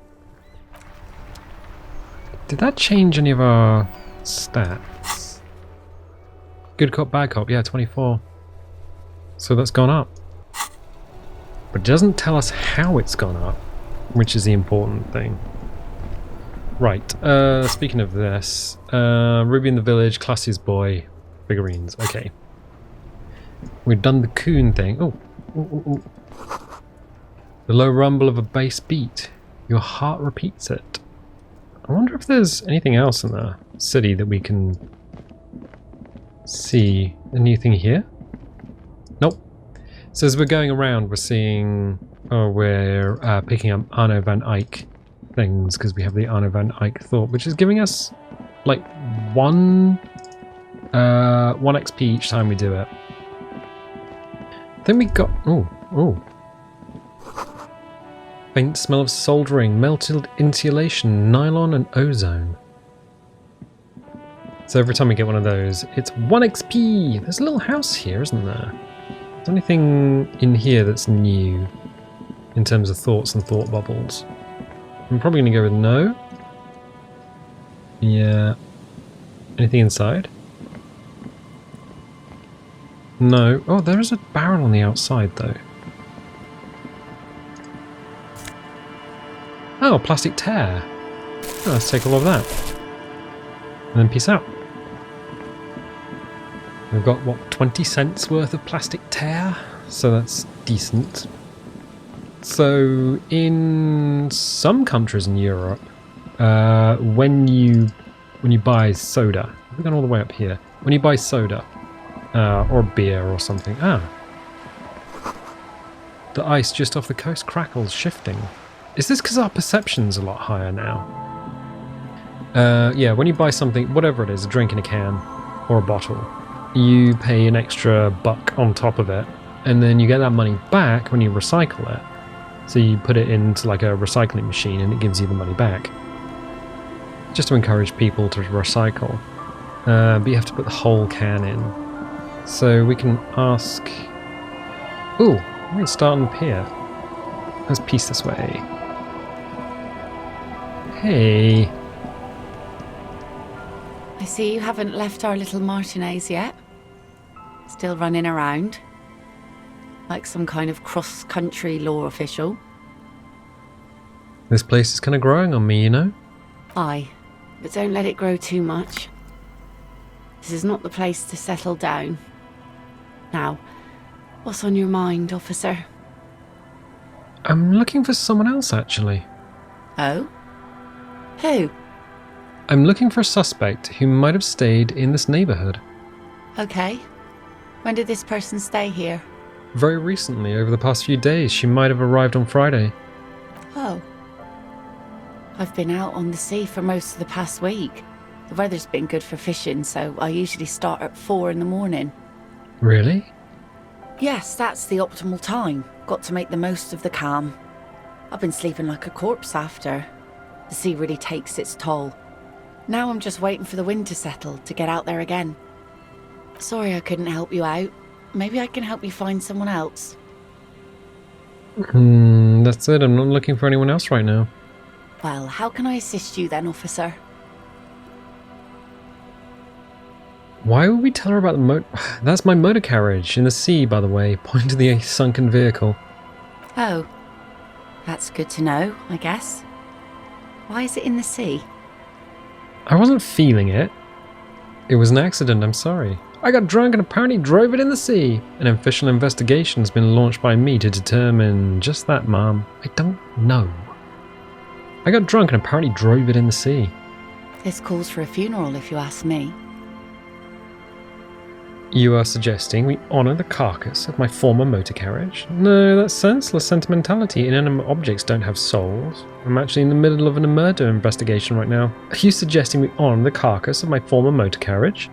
S1: Did that change any of our stats? Good cop, bad cop, yeah, 24. So that's gone up. But it doesn't tell us how it's gone up, which is the important thing. Right, speaking of this, Ruby in the Village, Klaasje's Buoy, figurines, okay. We've done the coon thing. Oh, the low rumble of a bass beat. Your heart repeats it. I wonder if there's anything else in the city that we can see. Anything here? Nope. So as we're going around, we're seeing... Oh, we're picking up Arno van Eyck things, because we have the Arno van Eyck thought, which is giving us, like, one XP each time we do it. Then we got... Oh. Faint smell of soldering, melted insulation, nylon and ozone. So every time we get one of those, it's 1 XP! There's a little house here, isn't there? Is there anything in here that's new in terms of thoughts and thought bubbles? I'm probably going to go with no. Yeah. Anything inside? No. Oh, there is a barrel on the outside, though. Oh, plastic tear. Oh, let's take all of that. And then peace out. We've got, what, 20 cents worth of plastic tear? So that's decent. So, in some countries in Europe, when you buy soda... We've gone all the way up here. When you buy soda, or beer or something... The ice just off the coast crackles, shifting. Is this because our perception's a lot higher now? Yeah, when you buy something, whatever it is, a drink in a can or a bottle, you pay an extra $1 on top of it, and then you get that money back when you recycle it. So you put it into like a recycling machine and it gives you the money back. Just to encourage people to recycle. But you have to put the whole can in. So we can ask... Ooh, we're going to start on pier. Let's piece this way. Hey.
S16: I see you haven't left our little Martinez yet. Still running around. Like some kind of cross-country law official.
S1: This place is kind of growing on me, you know?
S16: Aye, but don't let it grow too much. This is not the place to settle down. Now, what's on your mind, officer?
S1: I'm looking for someone else, actually.
S16: Oh? Who?
S1: I'm looking for a suspect who might have stayed in this neighborhood.
S16: Okay. When did this person stay here?
S1: Very recently, over the past few days. She might have arrived on Friday.
S16: Oh. I've been out on the sea for most of the past week. The weather's been good for fishing, so I usually start at 4 in the morning.
S1: Really?
S16: Yes, that's the optimal time. Got to make the most of the calm. I've been sleeping like a corpse after. The sea really takes its toll. Now I'm just waiting for the wind to settle to get out there again. Sorry I couldn't help you out. Maybe I can help you find someone else.
S1: That's it. I'm not looking for anyone else right now.
S16: Well, how can I assist you then, officer?
S1: Why would we tell her about the That's my motor carriage in the sea, by the way. Point to the sunken vehicle.
S16: Oh. That's good to know, I guess. Why is it in the sea?
S1: I wasn't feeling it. It was an accident, I'm sorry. I got drunk and apparently drove it in the sea. An official investigation has been launched by me to determine just that, Mom. I don't know. I got drunk and apparently drove it in the sea.
S16: This calls for a funeral, if you ask me.
S1: You are suggesting we honour the carcass of my former motor carriage? No, that's senseless sentimentality. Inanimate objects don't have souls. I'm actually in the middle of a murder investigation right now. Are you suggesting we honour the carcass of my former motor carriage?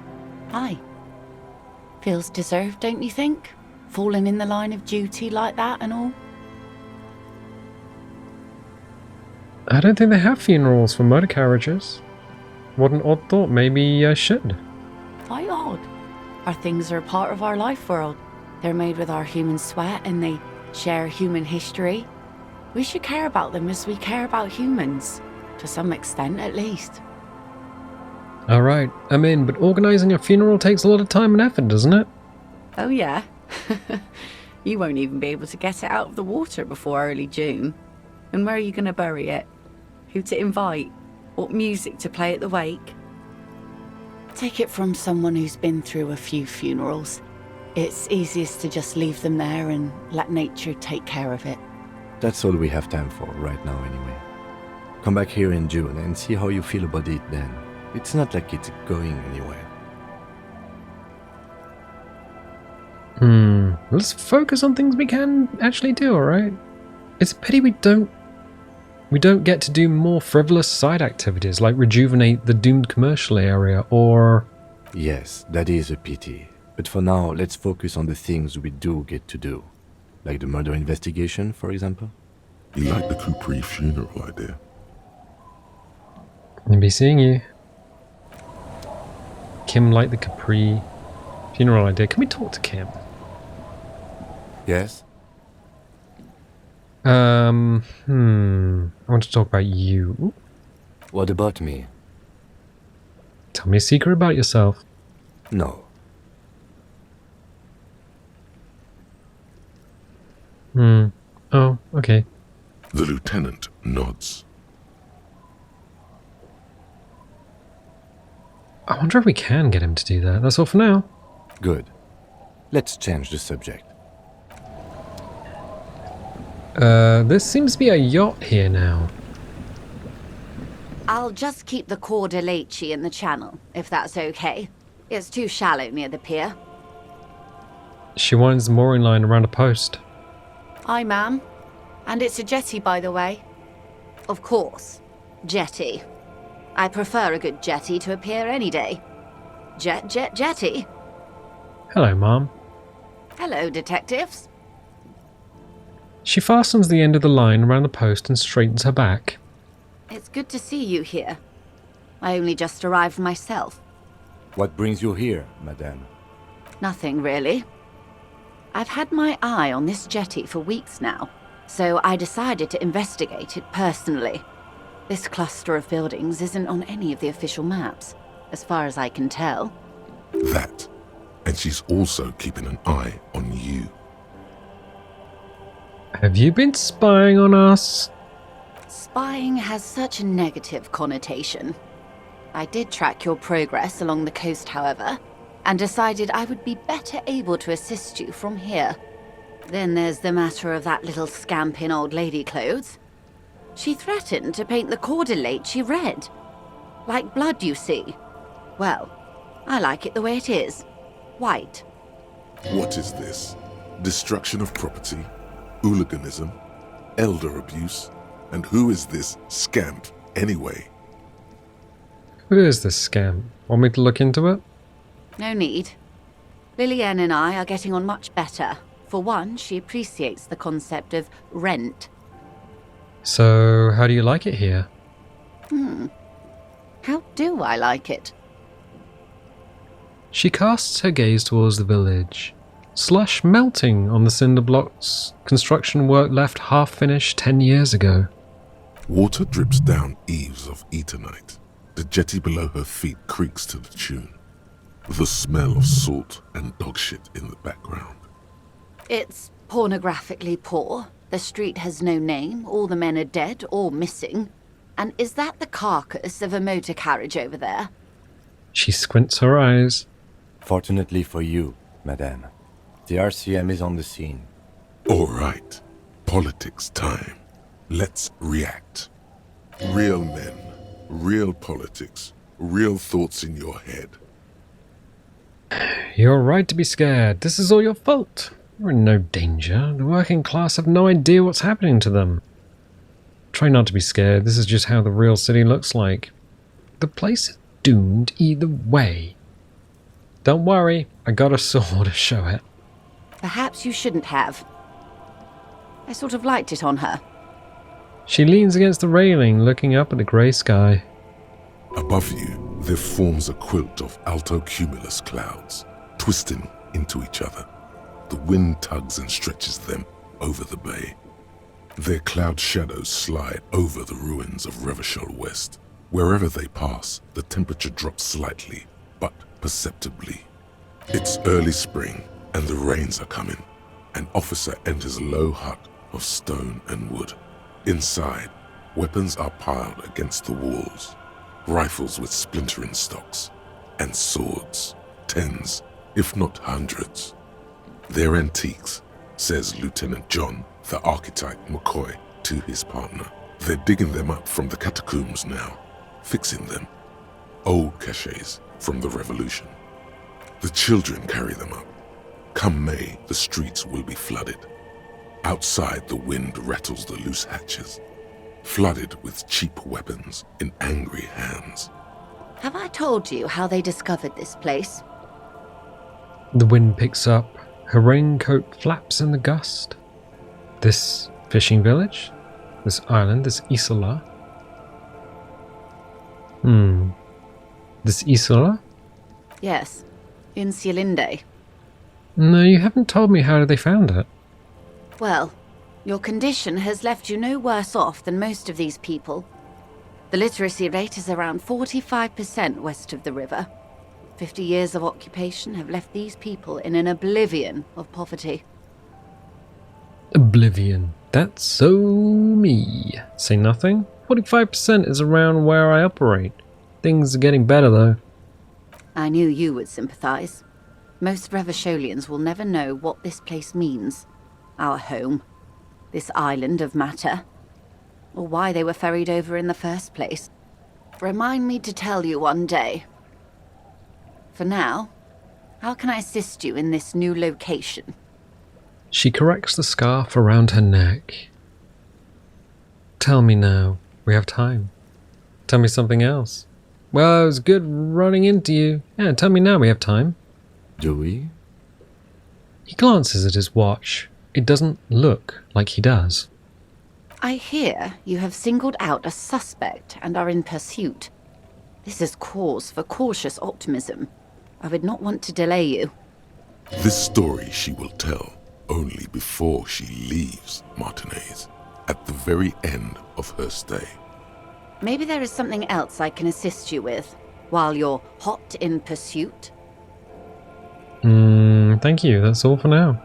S16: Aye. Feels deserved, don't you think? Falling in the line of duty like that and all?
S1: I don't think they have funerals for motor carriages. What an odd thought. Maybe I should.
S16: Why odd? Our things are a part of our life world. They're made with our human sweat and they share human history. We should care about them as we care about humans. To some extent, at least.
S1: Alright, I'm in, but organising a funeral takes a lot of time and effort, doesn't it?
S16: Oh yeah? You won't even be able to get it out of the water before early June. And where are you going to bury it? Who to invite? What music to play at the wake? Take it from someone who's been through a few funerals. It's easiest to just leave them there and let nature take care of it.
S4: That's all we have time for right now anyway. Come back here in June and see how you feel about it then. It's not like it's going anywhere.
S1: Let's focus on things we can actually do, alright? It's a pity we don't get to do more frivolous side activities like rejuvenate the doomed commercial area or...
S4: Yes, that is a pity. But for now, let's focus on the things we do get to do. Like the murder investigation, for example.
S5: You like the Capri funeral idea?
S1: I'll be seeing you. Kim liked the Capri funeral idea. Can we talk to Kim?
S4: Yes?
S1: I want to talk about you. Ooh.
S4: What about me?
S1: Tell me a secret about yourself.
S4: No.
S1: Oh, okay.
S5: The lieutenant nods.
S1: I wonder if we can get him to do that. That's all for now.
S4: Good. Let's change the subject.
S1: There seems to be a yacht here now.
S17: I'll just keep the Cordelacci in the channel, if that's okay. It's too shallow near the pier.
S1: She winds the mooring line around a post.
S16: Aye, ma'am. And it's a jetty, by the way.
S17: Of course. Jetty. I prefer a good jetty to a pier any day. Jetty.
S1: Hello, Mom.
S17: Hello, detectives.
S1: She fastens the end of the line around the post and straightens her back.
S17: It's good to see you here. I only just arrived myself.
S4: What brings you here, madame?
S17: Nothing, really. I've had my eye on this jetty for weeks now, so I decided to investigate it personally. This cluster of buildings isn't on any of the official maps, as far as I can tell.
S5: That. And she's also keeping an eye on you.
S1: Have you been spying on us?
S17: Spying has such a negative connotation. I did track your progress along the coast, however, and decided I would be better able to assist you from here. Then there's the matter of that little scamp in old lady clothes. She threatened to paint the Cordelacci red. Like blood, you see. Well, I like it the way it is. White.
S5: What is this? Destruction of property? Hooliganism? Elder abuse? And who is this scamp, anyway?
S1: Who is this scam? Want me to look into it?
S17: No need. Lillian and I are getting on much better. For one, she appreciates the concept of rent.
S1: So, how do you like it here?
S17: How do I like it?
S1: She casts her gaze towards the village. Slush melting on the cinder blocks. Construction work left half-finished 10 years ago.
S5: Water drips down eaves of Eternite. The jetty below her feet creaks to the tune. The smell of salt and dog shit in the background.
S17: It's pornographically poor. The street has no name. All the men are dead or missing. And is that the carcass of a motor carriage over there?
S1: She squints her eyes.
S4: Fortunately for you, madame, the RCM is on the scene.
S5: All right. Politics time. Let's react. Real men, real politics, real thoughts in your head.
S1: You're right to be scared. This is all your fault. You're in no danger. The working class have no idea what's happening to them. Try not to be scared. This is just how the real city looks like. The place is doomed either way. Don't worry, I got a sword to show it.
S17: Perhaps you shouldn't have. I sort of liked it on her.
S1: She leans against the railing, looking up at the grey sky.
S5: Above you, there forms a quilt of alto-cumulus clouds, twisting into each other. The wind tugs and stretches them over the bay. Their cloud shadows slide over the ruins of Revachol West. Wherever they pass, the temperature drops slightly, but perceptibly. It's early spring, and the rains are coming. An officer enters a low hut of stone and wood. Inside, weapons are piled against the walls. Rifles with splintering stocks, and swords, tens, if not hundreds. They're antiques, says Lieutenant John, the archetype McCoy, to his partner. They're digging them up from the catacombs now, fixing them. Old caches from the revolution. The children carry them up. Come May, the streets will be flooded. Outside, the wind rattles the loose hatches, flooded with cheap weapons in angry hands.
S17: Have I told you how they discovered this place?
S1: The wind picks up. Her raincoat flaps in the gust. This fishing village? This island? This isola? This isola?
S17: Yes, in Cielinde.
S1: No, you haven't told me how they found it.
S17: Well, your condition has left you no worse off than most of these people. The literacy rate is around 45% west of the river. 50 years of occupation have left these people in an oblivion of poverty.
S1: Oblivion. That's so me. Say nothing? 45% is around where I operate. Things are getting better though.
S17: I knew you would sympathize. Most Revacholians will never know what this place means. Our home. This island of matter. Or why they were ferried over in the first place. Remind me to tell you one day. For now, how can I assist you in this new location?
S1: She corrects the scarf around her neck. Tell me now. We have time. Tell me something else. Well, it was good running into you. Yeah, tell me now. We have time.
S4: Do we?
S1: He glances at his watch. It doesn't look like he does.
S17: I hear you have singled out a suspect and are in pursuit. This is cause for cautious optimism. I would not want to delay you.
S5: This story she will tell only before she leaves Martinez, at the very end of her stay.
S17: Maybe there is something else I can assist you with, while you're hot in pursuit?
S1: Thank you. That's all for now.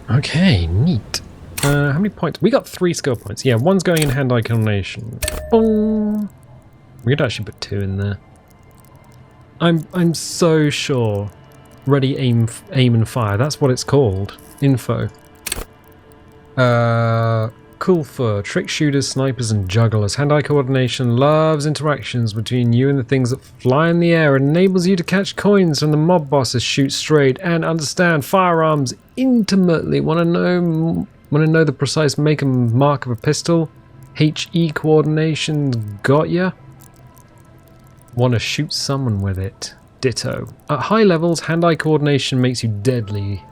S1: Okay, neat. How many points? We got 3 skill points. Yeah, one's going in hand-eye coordination. Boom. We could actually put 2 in there. I'm so sure. Ready, aim and fire. That's what it's called. Info. cool for trick shooters, snipers, and jugglers. Hand-eye coordination loves interactions between you and the things that fly in the air. It enables you to catch coins from the mob bosses, shoot straight, and understand firearms intimately. Want to know the precise make and mark of a pistol? HE coordination's got ya. Want to shoot someone with it? Ditto. At high levels, hand-eye coordination makes you deadly.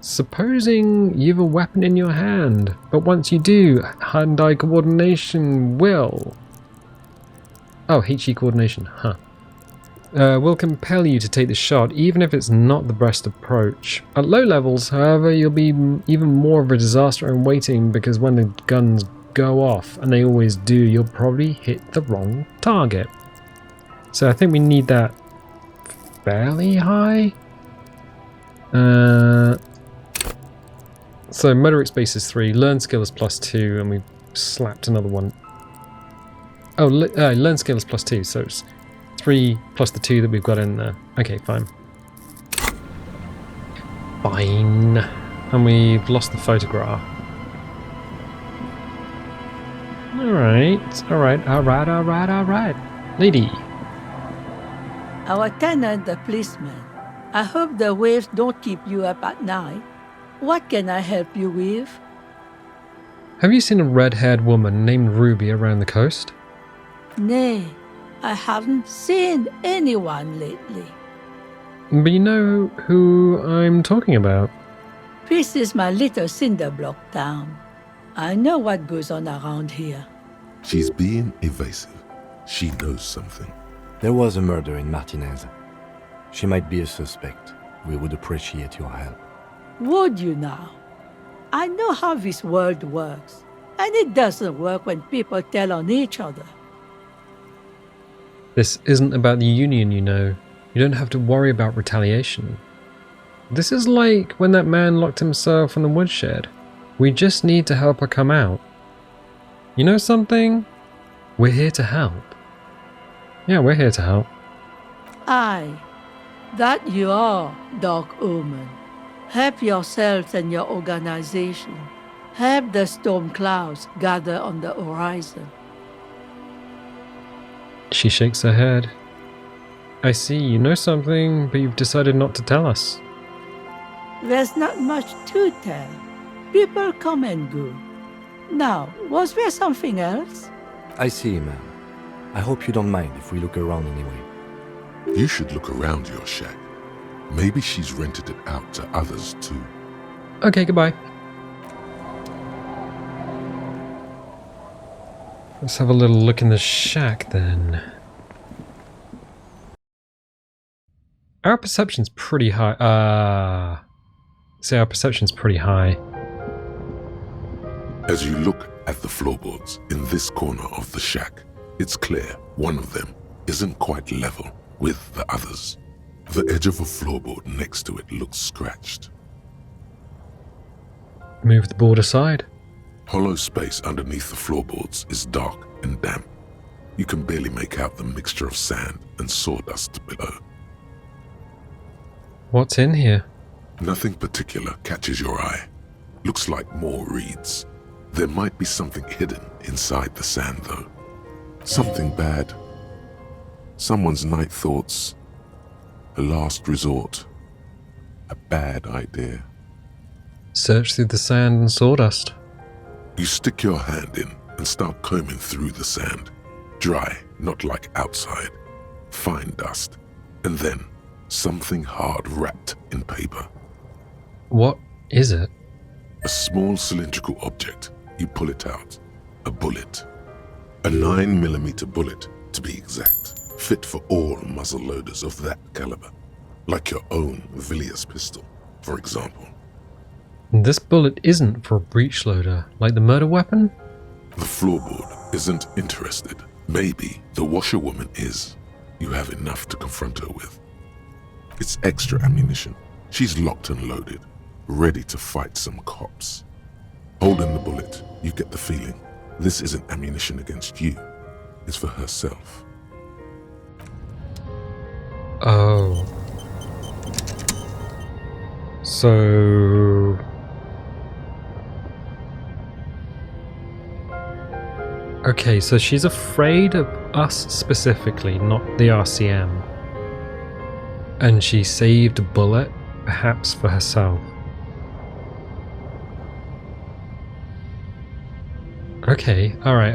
S1: Supposing you have a weapon in your hand, but once you do, hand-eye coordination will... Oh, HE coordination, huh. Will compel you to take the shot, even if it's not the best approach. At low levels, however, you'll be even more of a disaster in waiting, because when the guns go off, and they always do, you'll probably hit the wrong target. So I think we need that fairly high. So motoric space is 3, learn skill is +2, and we slapped another one. Oh, learn skill is +2, so it's 3 plus the 2 that we've got in there. Okay, fine. Fine. And we've lost the photograph. Alright. Lady.
S18: Our tenant, the policeman. I hope the waves don't keep you up at night. What can I help you with?
S1: Have you seen a red-haired woman named Ruby around the coast?
S18: Nay, I haven't seen anyone lately.
S1: But you know who I'm talking about.
S18: This is my little cinder block town. I know what goes on around here.
S5: She's being evasive. She knows something.
S4: There was a murder in Martinez. She might be a suspect. We would appreciate your help.
S18: Would you now? I know how this world works, and it doesn't work when people tell on each other.
S1: This isn't about the Union, you know. You don't have to worry about retaliation. This is like when that man locked himself in the woodshed. We just need to help her come out. You know something? We're here to help. Yeah, we're here to help.
S18: Aye, that you are, Dark Omen. Help yourselves and your organization. Help the storm clouds gather on the horizon.
S1: She shakes her head. I see, you know something, but you've decided not to tell us.
S18: There's not much to tell. People come and go. Now, was there something else?
S4: I see, ma'am. I hope you don't mind if we look around anyway.
S5: You should look around your shack. Maybe she's rented it out to others too.
S1: Okay, goodbye. Let's have a little look in the shack then. Our perception's pretty high. Our perception's pretty high.
S5: As you look at the floorboards in this corner of the shack, it's clear one of them isn't quite level with the others. The edge of a floorboard next to it looks scratched.
S1: Move the board aside.
S5: Hollow space underneath the floorboards is dark and damp. You can barely make out the mixture of sand and sawdust below.
S1: What's in here?
S5: Nothing particular catches your eye. Looks like more reeds. There might be something hidden inside the sand though. Something bad. Someone's night thoughts. A last resort. A bad idea.
S1: Search through the sand and sawdust.
S5: You stick your hand in and start combing through the sand. Dry, not like outside. Fine dust. And then something hard wrapped in paper.
S1: What is it?
S5: A small cylindrical object. You pull it out. A bullet. A 9mm bullet, to be exact. Fit for all muzzle loaders of that caliber. Like your own Villiers pistol, for example.
S1: This bullet isn't for a breech loader, like the murder weapon?
S5: The floorboard isn't interested. Maybe the washerwoman is. You have enough to confront her with. It's extra ammunition. She's locked and loaded, ready to fight some cops. Holding the bullet, you get the feeling this isn't ammunition against you. It's for herself.
S1: Oh. So... Okay, so she's afraid of us specifically, not the RCM. And she saved a bullet, perhaps for herself. Okay, alright.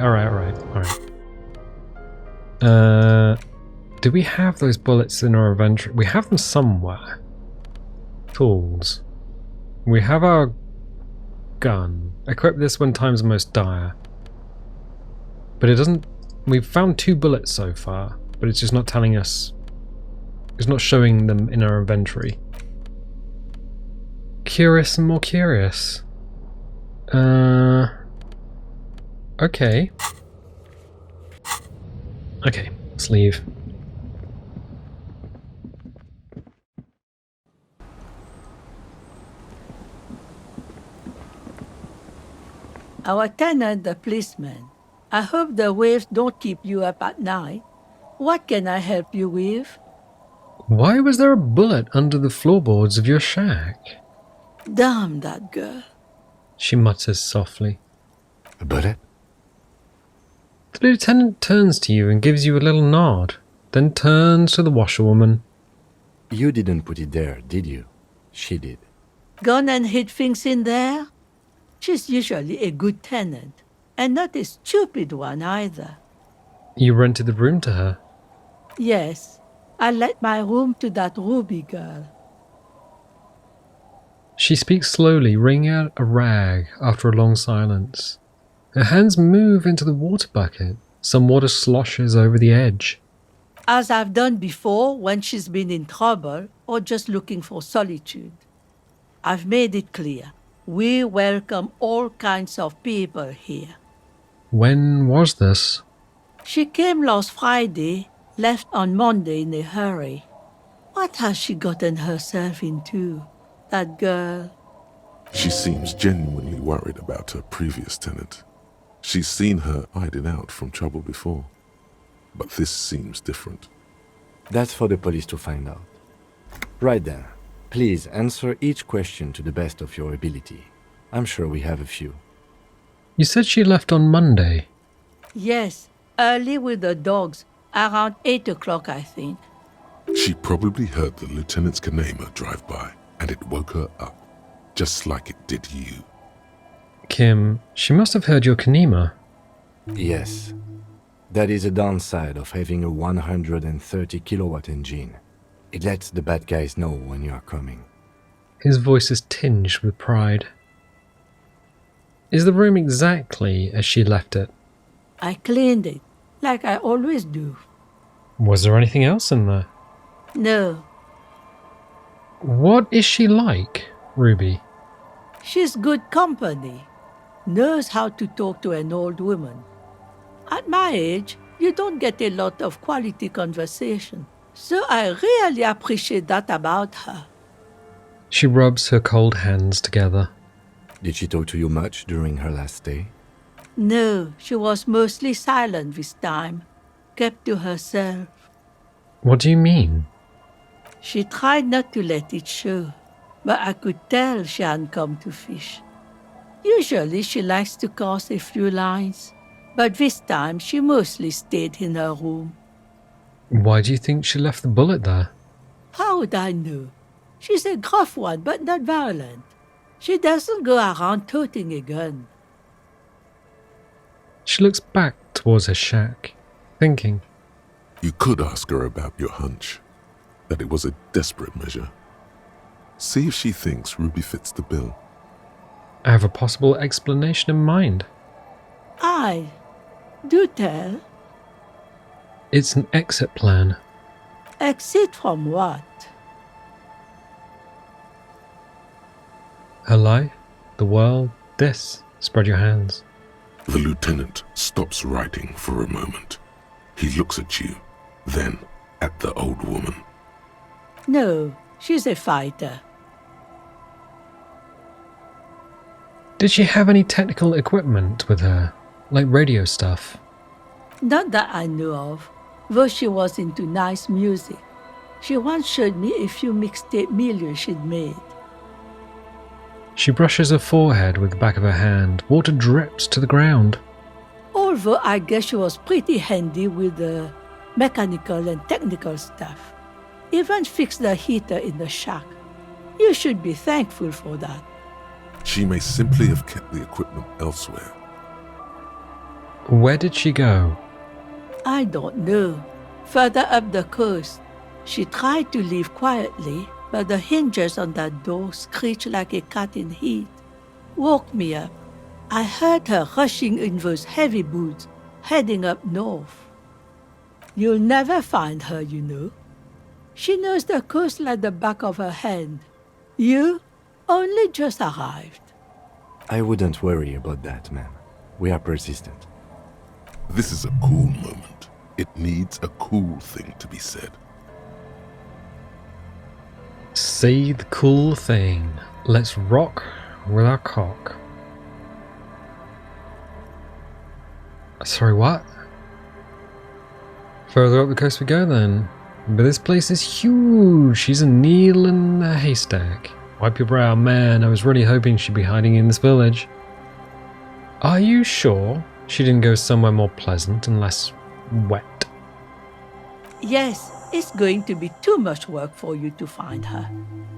S1: Do we have those bullets in our inventory? We have them somewhere. Tools. We have our gun. Equip this when times most dire. But it doesn't... We've found 2 bullets so far, but it's just not telling us... It's not showing them in our inventory. Curious and more curious. Okay. Okay, let's leave.
S18: Our tenant, the policeman. I hope the waves don't keep you up at night. What can I help you with?
S1: Why was there a bullet under the floorboards of your shack?
S18: Damn that girl.
S1: She mutters softly.
S4: A bullet?
S1: The lieutenant turns to you and gives you a little nod, then turns to the washerwoman.
S4: You didn't put it there, did you? She did.
S18: Gone and hid things in there? She's usually a good tenant, and not a stupid one either.
S1: You rented the room to her?
S18: Yes, I let my room to that Ruby girl.
S1: She speaks slowly, wringing out a rag after a long silence. Her hands move into the water bucket. Some water sloshes over the edge.
S18: As I've done before when she's been in trouble or just looking for solitude. I've made it clear. We welcome all kinds of people here.
S1: When was this?
S18: She came last Friday, left on Monday in a hurry. What has she gotten herself into, that girl?
S5: She seems genuinely worried about her previous tenant. She's seen her hiding out from trouble before. But this seems different.
S4: That's for the police to find out. Right then. Please answer each question to the best of your ability. I'm sure we have a few.
S1: You said she left on Monday.
S18: Yes, early with the dogs, around 8 o'clock, I think.
S5: She probably heard the lieutenant's Kanema drive by, and it woke her up, just like it did you.
S1: Kim, she must have heard your Kanema.
S4: Yes. That is a downside of having a 130 kilowatt engine. It lets the bad guys know when you are coming.
S1: His voice is tinged with pride. Is the room exactly as she left it?
S18: I cleaned it, like I always do.
S1: Was there anything else in there?
S18: No.
S1: What is she like, Ruby?
S18: She's good company. Knows how to talk to an old woman. At my age, you don't get a lot of quality conversation. So I really appreciate that about her.
S1: She rubs her cold hands together.
S4: Did she talk to you much during her last stay?
S18: No, she was mostly silent this time. Kept to herself.
S1: What do you mean?
S18: She tried not to let it show, but I could tell she hadn't come to fish. Usually she likes to cast a few lines, but this time she mostly stayed in her room.
S1: Why do you think she left the bullet there?
S18: How would I know? She's a gruff one, but not violent. She doesn't go around toting a gun.
S1: She looks back towards her shack, thinking.
S5: You could ask her about your hunch, that it was a desperate measure. See if she thinks Ruby fits the bill.
S1: I have a possible explanation in mind.
S18: Aye. Do tell.
S1: It's an exit plan.
S18: Exit from what?
S1: Her life, the world, this. Spread your hands.
S5: The lieutenant stops writing for a moment. He looks at you, then at the old woman.
S18: No, she's a fighter.
S1: Did she have any technical equipment with her? Like radio stuff?
S18: Not that I know of, though she was into nice music. She once showed me a few mixtape milieux she'd made.
S1: She brushes her forehead with the back of her hand. Water drips to the ground.
S18: All Although I guess she was pretty handy with the mechanical and technical stuff. Even fixed the heater in the shack. You should be thankful for that.
S5: She may simply have kept the equipment elsewhere.
S1: Where did she go?
S18: I don't know. Further up the coast. She tried to leave quietly, but the hinges on that door screeched like a cat in heat. Woke me up. I heard her rushing in those heavy boots, heading up north. You'll never find her, you know. She knows the coast like the back of her hand. You only just arrived.
S4: I wouldn't worry about that, ma'am. We are persistent.
S5: This is a cool moment. It needs a cool thing to be said.
S1: Say the cool thing. Let's rock with our cock. Sorry, what? Further up the coast we go then. But this place is huge. She's a needle in a haystack. Wipe your brow, man. I was really hoping she'd be hiding in this village. Are you sure she didn't go somewhere more pleasant and less wet?
S18: Yes, it's going to be too much work for you to find her.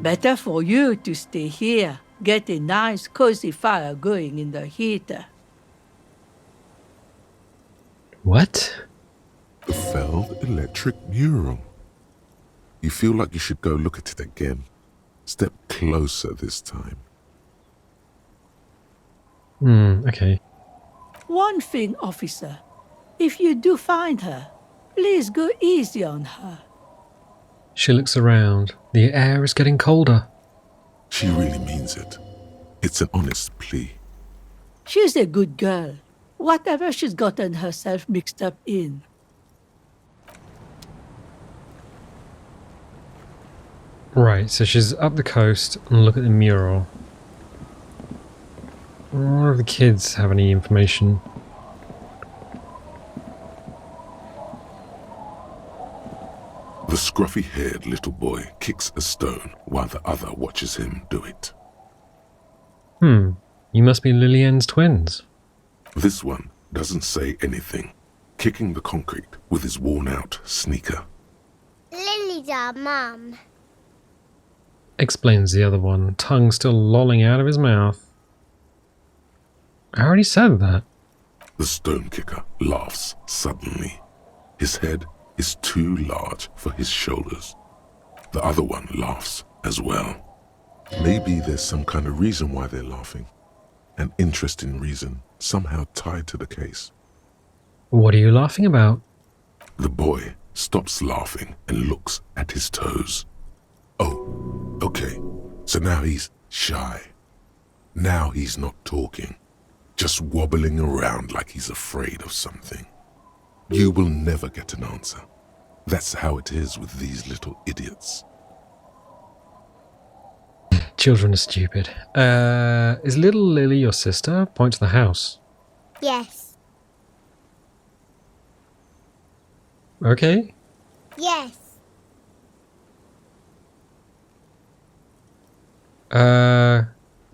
S18: Better for you to stay here. Get a nice cozy fire going in the heater.
S1: What?
S5: The failed electric mural. You feel like you should go look at it again. Step closer this time.
S1: Okay.
S18: One thing, officer. If you do find her, please go easy on her.
S1: She looks around. The air is getting colder.
S5: She really means it. It's an honest plea.
S18: She's a good girl. Whatever she's gotten herself mixed up in.
S1: Right, so she's up the coast and look at the mural. I wonder if the kids have any information.
S5: The scruffy-haired little boy kicks a stone while the other watches him do it.
S1: You must be Lillian's twins.
S5: This one doesn't say anything, kicking the concrete with his worn-out sneaker.
S13: Lily's our mum.
S1: Explains the other one, tongue still lolling out of his mouth. I already said that.
S5: The stone kicker laughs suddenly. His head is too large for his shoulders. The other one laughs as well. Maybe there's some kind of reason why they're laughing. An interesting reason, somehow tied to the case.
S1: What are you laughing about?
S5: The boy stops laughing and looks at his toes. Oh, okay. So now he's shy. Now he's not talking. Just wobbling around like he's afraid of something. You will never get an answer. That's how it is with these little idiots.
S1: Children are stupid. Is little Lily your sister? Point to the house.
S13: Yes.
S1: Okay.
S13: Yes.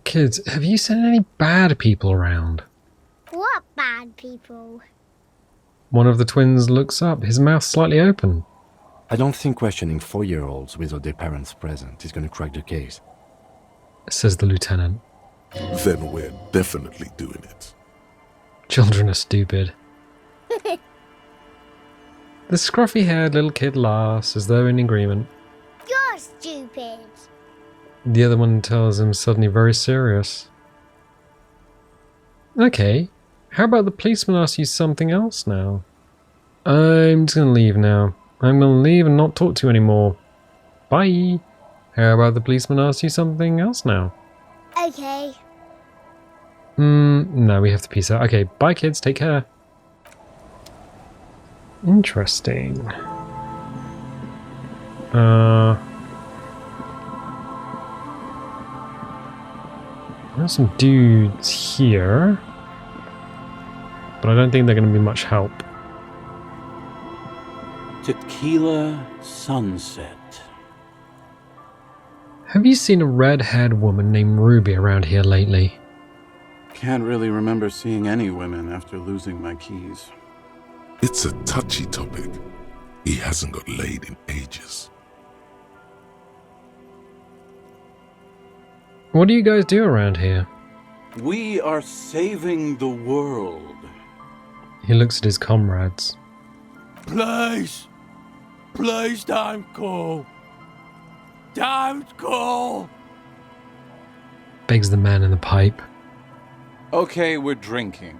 S1: Kids, have you seen any bad people around?
S13: What bad people?
S1: One of the twins looks up, his mouth slightly open.
S4: I don't think questioning 4-year-olds without their parents present is going to crack the case,
S1: says the lieutenant.
S5: Then we're definitely doing it.
S1: Children are stupid. The scruffy-haired little kid laughs as though in agreement.
S13: You're stupid.
S1: The other one tells him suddenly very serious. Okay, how about the policeman asks you something else now? I'm just gonna leave now. I'm gonna leave and not talk to you anymore. Bye. How about the policeman asks you something else now?
S13: Okay.
S1: No, we have to peace out. Okay, bye kids, take care. Interesting. There's some dudes here, but I don't think they're going to be much help.
S19: Tequila sunset.
S1: Have you seen a red-haired woman named Ruby around here lately?
S19: can't really remember seeing any women after losing my keys.
S5: It's a touchy topic. He hasn't got laid in ages.
S1: What do you guys do around here?
S19: We are saving the world.
S1: He looks at his comrades.
S10: Please! Please don't go! Don't go!
S1: Begs the man in the pipe.
S20: Okay, we're drinking.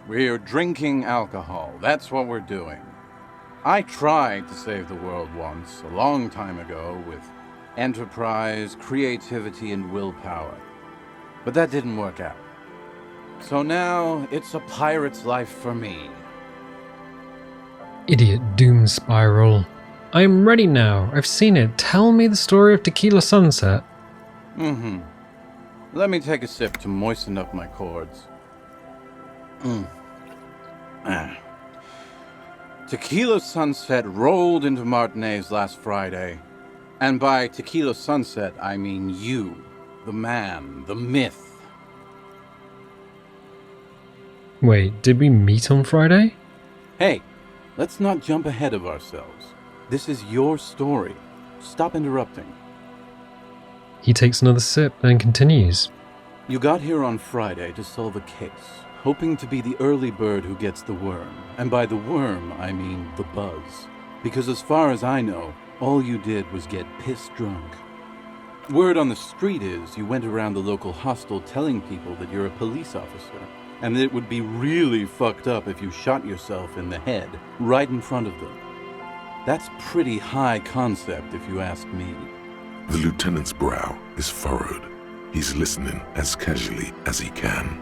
S20: We're drinking alcohol. That's what we're doing. I tried to save the world once, a long time ago, with enterprise, creativity, and willpower. But that didn't work out. So now, it's a pirate's life for me.
S1: Idiot doom spiral. I am ready now. I've seen it. Tell me the story of Tequila Sunset.
S20: Mm-hmm. Let me take a sip to moisten up my chords. Tequila Sunset rolled into Martinez last Friday. And by Tequila Sunset, I mean you, the man, the myth.
S1: Wait, did we meet on Friday?
S20: Hey, let's not jump ahead of ourselves. This is your story. Stop interrupting.
S1: He takes another sip, then continues.
S20: You got here on Friday to solve a case, hoping to be the early bird who gets the worm. And by the worm, I mean the buzz. Because as far as I know, all you did was get piss drunk. Word on the street is you went around the local hostel telling people that you're a police officer, and that it would be really fucked up if you shot yourself in the head, right in front of them. That's pretty high concept, if you ask me.
S5: The lieutenant's brow is furrowed. He's listening as casually as he can.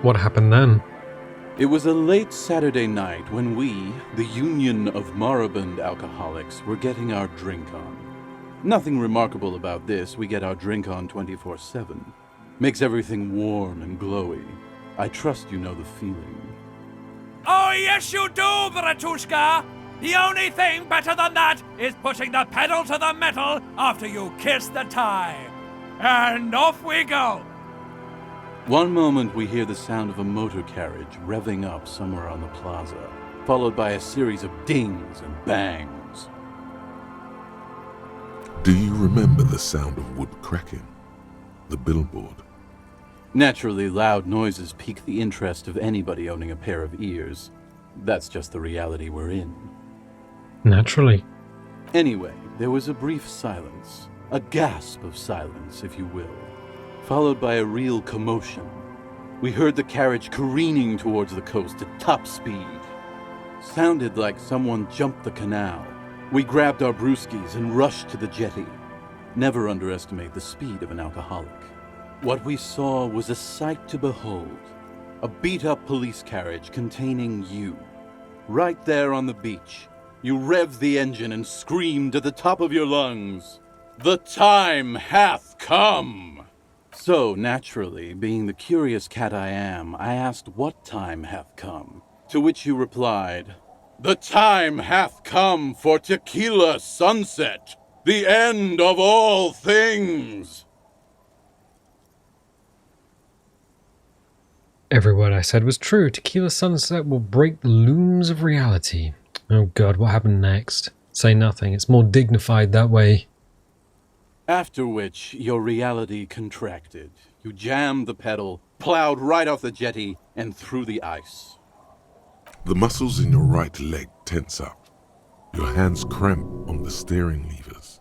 S1: What happened then?
S20: It was a late Saturday night when we, the Union of Moribund Alcoholics, were getting our drink on. Nothing remarkable about this, we get our drink on 24/7. Makes everything warm and glowy. I trust you know the feeling.
S10: Oh, yes, you do, Bratushka! The only thing better than that is putting the pedal to the metal after you kiss the time. And off we go!
S20: One moment we hear the sound of a motor carriage revving up somewhere on the plaza, followed by a series of dings and bangs.
S5: Do you remember the sound of wood cracking? The billboard?
S20: Naturally, loud noises pique the interest of anybody owning a pair of ears. That's just the reality we're in.
S1: Naturally.
S20: Anyway, there was a brief silence. A gasp of silence, if you will. Followed by a real commotion. We heard the carriage careening towards the coast at top speed. Sounded like someone jumped the canal. We grabbed our brewskis and rushed to the jetty. Never underestimate the speed of an alcoholic. What we saw was a sight to behold. A beat-up police carriage containing you. Right there on the beach. You revved the engine and screamed at the top of your lungs, "The time hath come!" So, naturally, being the curious cat I am, I asked what time hath come, to which you replied, "The time hath come for Tequila Sunset, the end of all things!"
S1: Every word I said was true. Tequila Sunset will break the looms of reality. Oh god, what happened next? Say nothing. It's more dignified that way.
S20: After which, your reality contracted. You jammed the pedal, plowed right off the jetty, and through the ice.
S5: The muscles in your right leg tense up. Your hands cramp on the steering levers.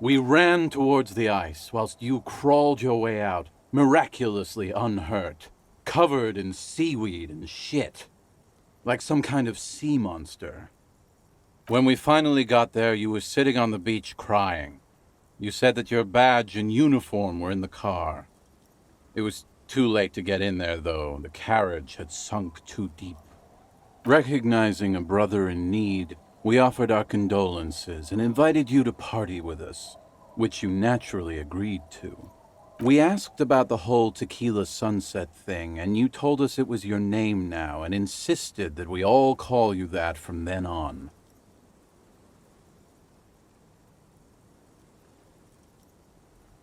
S20: We ran towards the ice whilst you crawled your way out, miraculously unhurt, covered in seaweed and shit, like some kind of sea monster. When we finally got there, you were sitting on the beach crying. You said that your badge and uniform were in the car. It was too late to get in there, though. The carriage had sunk too deep. Recognizing a brother in need, we offered our condolences and invited you to party with us, which you naturally agreed to. We asked about the whole Tequila Sunset thing, and you told us it was your name now and insisted that we all call you that from then on.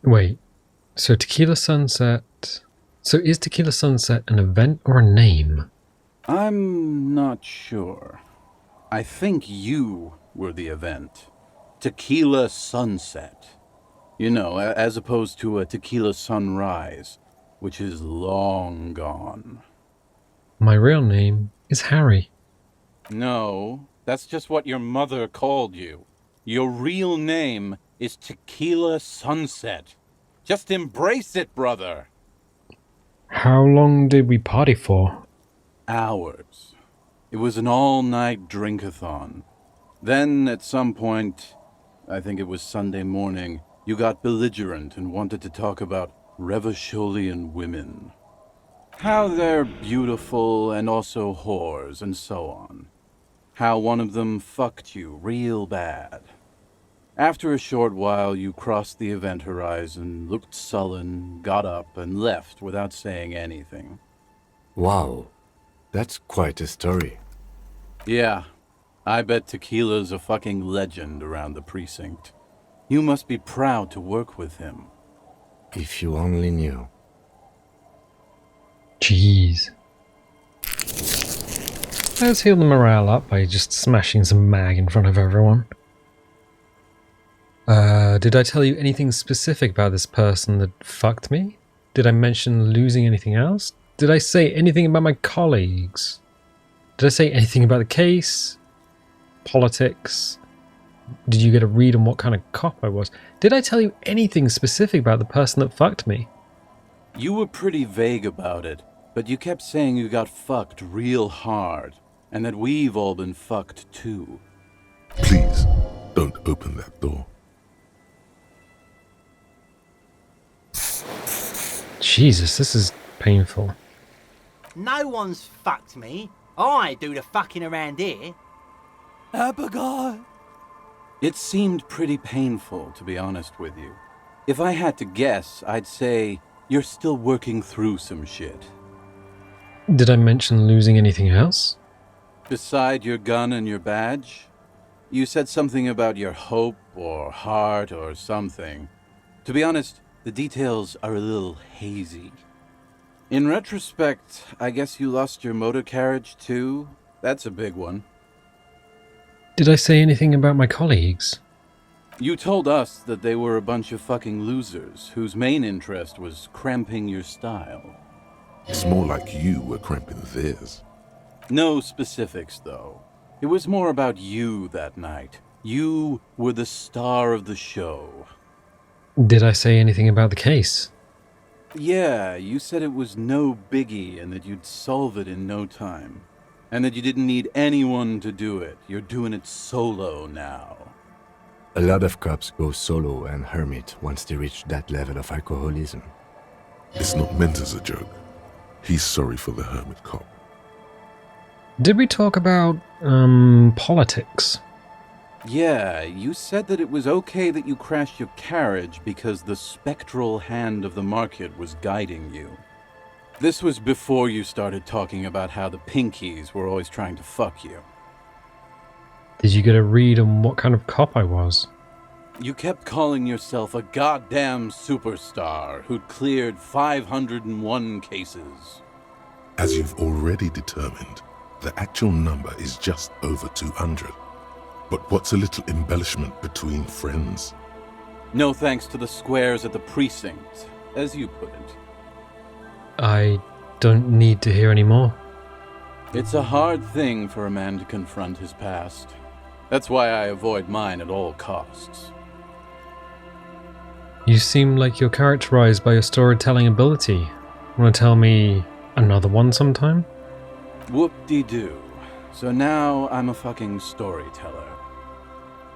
S1: Wait, so Tequila Sunset So is Tequila Sunset an event or a name?
S20: I'm not sure. I think you were the event. Tequila Sunset. You know, as opposed to a tequila sunrise, which is long gone.
S1: My real name is Harry.
S20: No, that's just what your mother called you. Your real name is Tequila Sunset. Just embrace it, brother.
S1: How long did we party for?
S20: Hours. It was an all-night drink-a-thon. Then, at some point, I think it was Sunday morning, you got belligerent and wanted to talk about Revacholian women. How they're beautiful and also whores and so on. How one of them fucked you real bad. After a short while, you crossed the event horizon, looked sullen, got up, and left without saying anything.
S4: Wow, that's quite a story.
S20: Yeah, I bet Tequila's a fucking legend around the precinct. You must be proud to work with him.
S4: If you only knew.
S1: Jeez. Let's heal the morale up by just smashing some mag in front of everyone. Did I tell you anything specific about this person that fucked me? Did I mention losing anything else? Did I say anything about my colleagues? Did I say anything about the case? Politics? Did you get a read on what kind of cop I was? Did I tell you anything specific about the person that fucked me?
S20: You were pretty vague about it, but you kept saying you got fucked real hard, and that we've all been fucked too.
S5: Please, don't open that door.
S1: Jesus, this is painful.
S21: No one's fucked me. I do the fucking around here.
S20: Abigail! It seemed pretty painful, to be honest with you. If I had to guess, I'd say you're still working through some shit.
S1: Did I mention losing anything else?
S20: Beside your gun and your badge? You said something about your hope or heart or something. To be honest, the details are a little hazy. In retrospect, I guess you lost your motor carriage too? That's a big one.
S1: Did I say anything about my colleagues?
S20: You told us that they were a bunch of fucking losers whose main interest was cramping your style.
S5: It's more like you were cramping theirs.
S20: No specifics, though. It was more about you that night. You were the star of the show.
S1: Did I say anything about the case?
S20: Yeah, you said it was no biggie and that you'd solve it in no time. And that you didn't need anyone to do it. You're doing it solo now.
S4: A lot of cops go solo and hermit once they reach that level of alcoholism.
S5: It's not meant as a joke. He's sorry for the hermit cop.
S1: Did we talk about, politics?
S20: Yeah, you said that it was okay that you crashed your carriage because the spectral hand of the market was guiding you. This was before you started talking about how the Pinkies were always trying to fuck you.
S1: Did you get a read on what kind of cop I was?
S20: You kept calling yourself a goddamn superstar who'd cleared 501 cases.
S5: As you've already determined, the actual number is just over 200. But what's a little embellishment between friends?
S20: No thanks to the squares at the precinct, as you put it.
S1: I don't need to hear any more.
S20: It's a hard thing for a man to confront his past. That's why I avoid mine at all costs.
S1: You seem like you're characterized by your storytelling ability. Want to tell me another one sometime?
S20: Whoop-de-doo. So now I'm a fucking storyteller.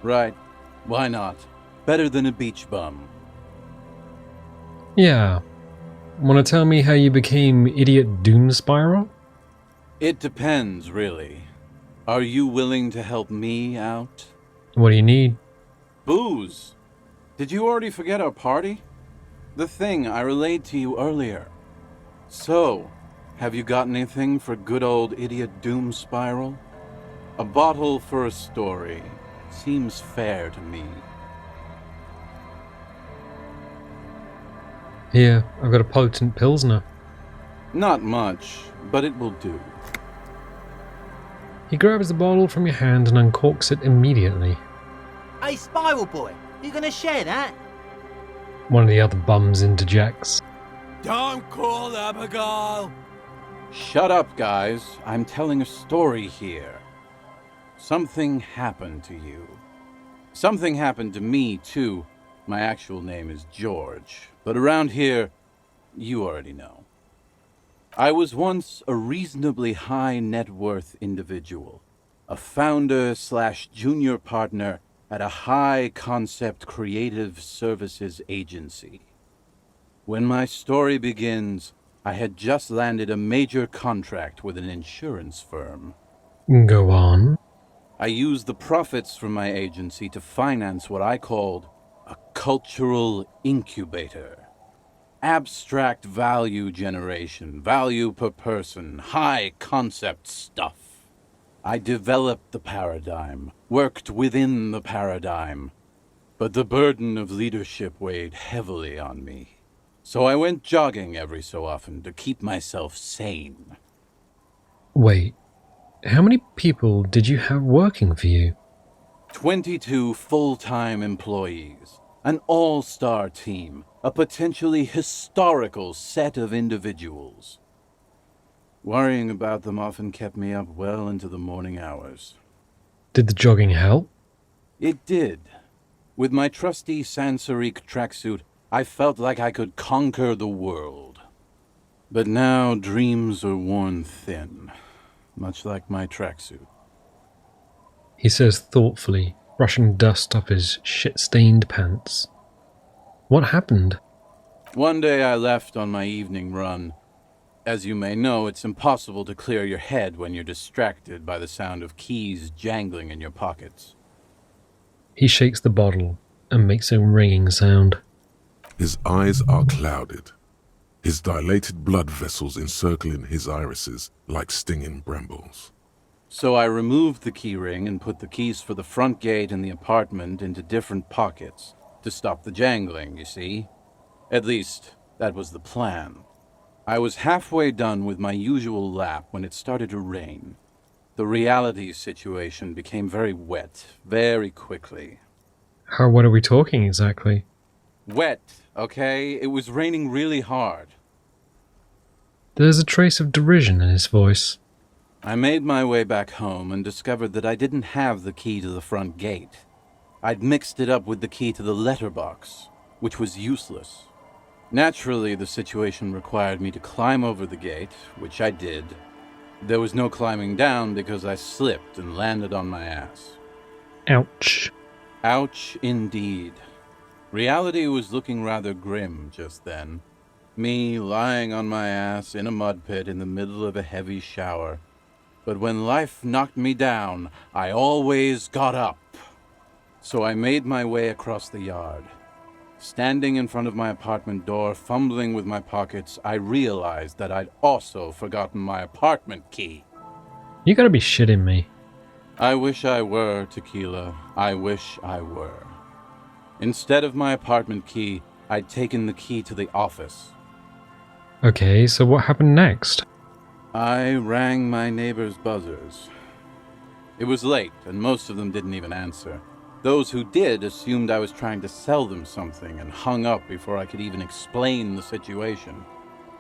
S20: Right, why not? Better than a beach bum.
S1: Yeah. Want to tell me how you became Idiot Doom Spiral?
S20: It depends, really. Are you willing to help me out?
S1: What do you need?
S20: Booze. Did you already forget our party? The thing I relayed to you earlier. So, have you got anything for good old Idiot Doom Spiral? A bottle for a story. Seems fair to me.
S1: Here, I've got a potent Pilsner.
S20: Not much, but it will do.
S1: He grabs the bottle from your hand and uncorks it immediately.
S21: Hey, Spiral Boy, you gonna share that?
S1: One of the other bums interjects.
S10: Don't call Abigail!
S20: Shut up, guys. I'm telling a story here. Something happened to you. Something happened to me, too. My actual name is George, but around here, you already know. I was once a reasonably high net worth individual, a founder/junior partner at a high concept creative services agency. When my story begins, I had just landed a major contract with an insurance firm.
S1: Go on.
S20: I used the profits from my agency to finance what I called a cultural incubator. Abstract value generation, value per person, high concept stuff. I developed the paradigm, worked within the paradigm, but the burden of leadership weighed heavily on me. So I went jogging every so often to keep myself sane.
S1: Wait, how many people did you have working for you?
S20: 22 full-time employees, an all-star team, a potentially historical set of individuals. Worrying about them often kept me up well into the morning hours.
S1: Did the jogging help?
S20: It did. With my trusty Sansarique tracksuit, I felt like I could conquer the world. But now dreams are worn thin, much like my tracksuit.
S1: He says thoughtfully, brushing dust off his shit-stained pants. What happened?
S20: One day I left on my evening run. As you may know, it's impossible to clear your head when you're distracted by the sound of keys jangling in your pockets.
S1: He shakes the bottle and makes a ringing sound.
S5: His eyes are clouded, his dilated blood vessels encircling his irises like stinging brambles.
S20: So I removed the key ring and put the keys for the front gate and the apartment into different pockets to stop the jangling, you see. At least, that was the plan. I was halfway done with my usual lap when it started to rain. The reality situation became very wet, very quickly.
S1: How wet are we talking exactly?
S20: Wet, okay? It was raining really hard.
S1: There's a trace of derision in his voice.
S20: I made my way back home and discovered that I didn't have the key to the front gate. I'd mixed it up with the key to the letterbox, which was useless. Naturally, the situation required me to climb over the gate, which I did. There was no climbing down because I slipped and landed on my ass.
S1: Ouch.
S20: Ouch indeed. Reality was looking rather grim just then. Me lying on my ass in a mud pit in the middle of a heavy shower. But when life knocked me down, I always got up. So I made my way across the yard. Standing in front of my apartment door, fumbling with my pockets, I realized that I'd also forgotten my apartment key.
S1: You gotta be shitting me.
S20: I wish I were, Tequila. I wish I were. Instead of my apartment key, I'd taken the key to the office.
S1: Okay, so what happened next?
S20: I rang my neighbors' buzzers. It was late, and most of them didn't even answer. Those who did assumed I was trying to sell them something and hung up before I could even explain the situation.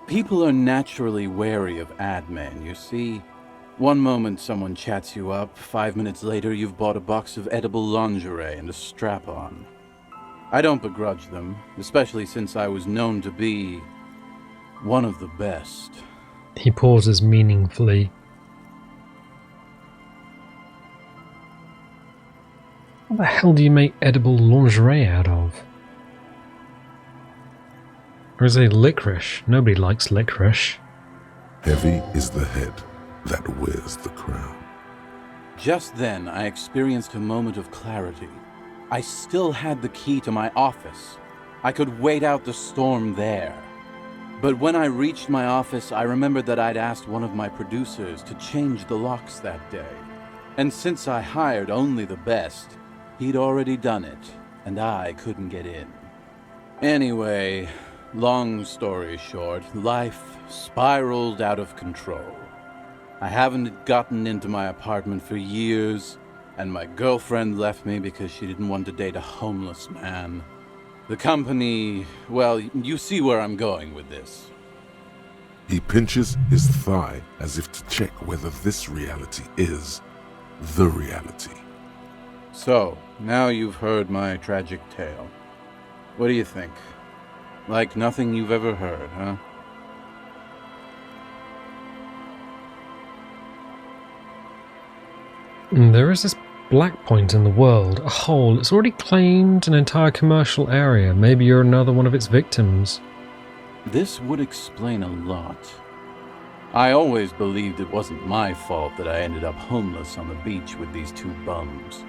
S20: People are naturally wary of ad men, you see. One moment someone chats you up, 5 minutes later you've bought a box of edible lingerie and a strap-on. I don't begrudge them, especially since I was known to be one of the best.
S1: He pauses meaningfully. What the hell do you make edible lingerie out of? Or is it licorice? Nobody likes licorice.
S5: Heavy is the head that wears the crown.
S20: Just then, I experienced a moment of clarity. I still had the key to my office. I could wait out the storm there. But when I reached my office, I remembered that I'd asked one of my producers to change the locks that day. And since I hired only the best, he'd already done it, and I couldn't get in. Anyway, long story short, life spiraled out of control. I haven't gotten into my apartment for years, and my girlfriend left me because she didn't want to date a homeless man. The company, well, you see where I'm going with this.
S5: He pinches his thigh as if to check whether this reality is the reality.
S20: So, now you've heard my tragic tale. What do you think? Like nothing you've ever heard, huh?
S1: There is this black point in the world, a hole. It's already claimed an entire commercial area. Maybe you're another one of its victims.
S20: This would explain a lot. I always believed it wasn't my fault that I ended up homeless on the beach with these two bums.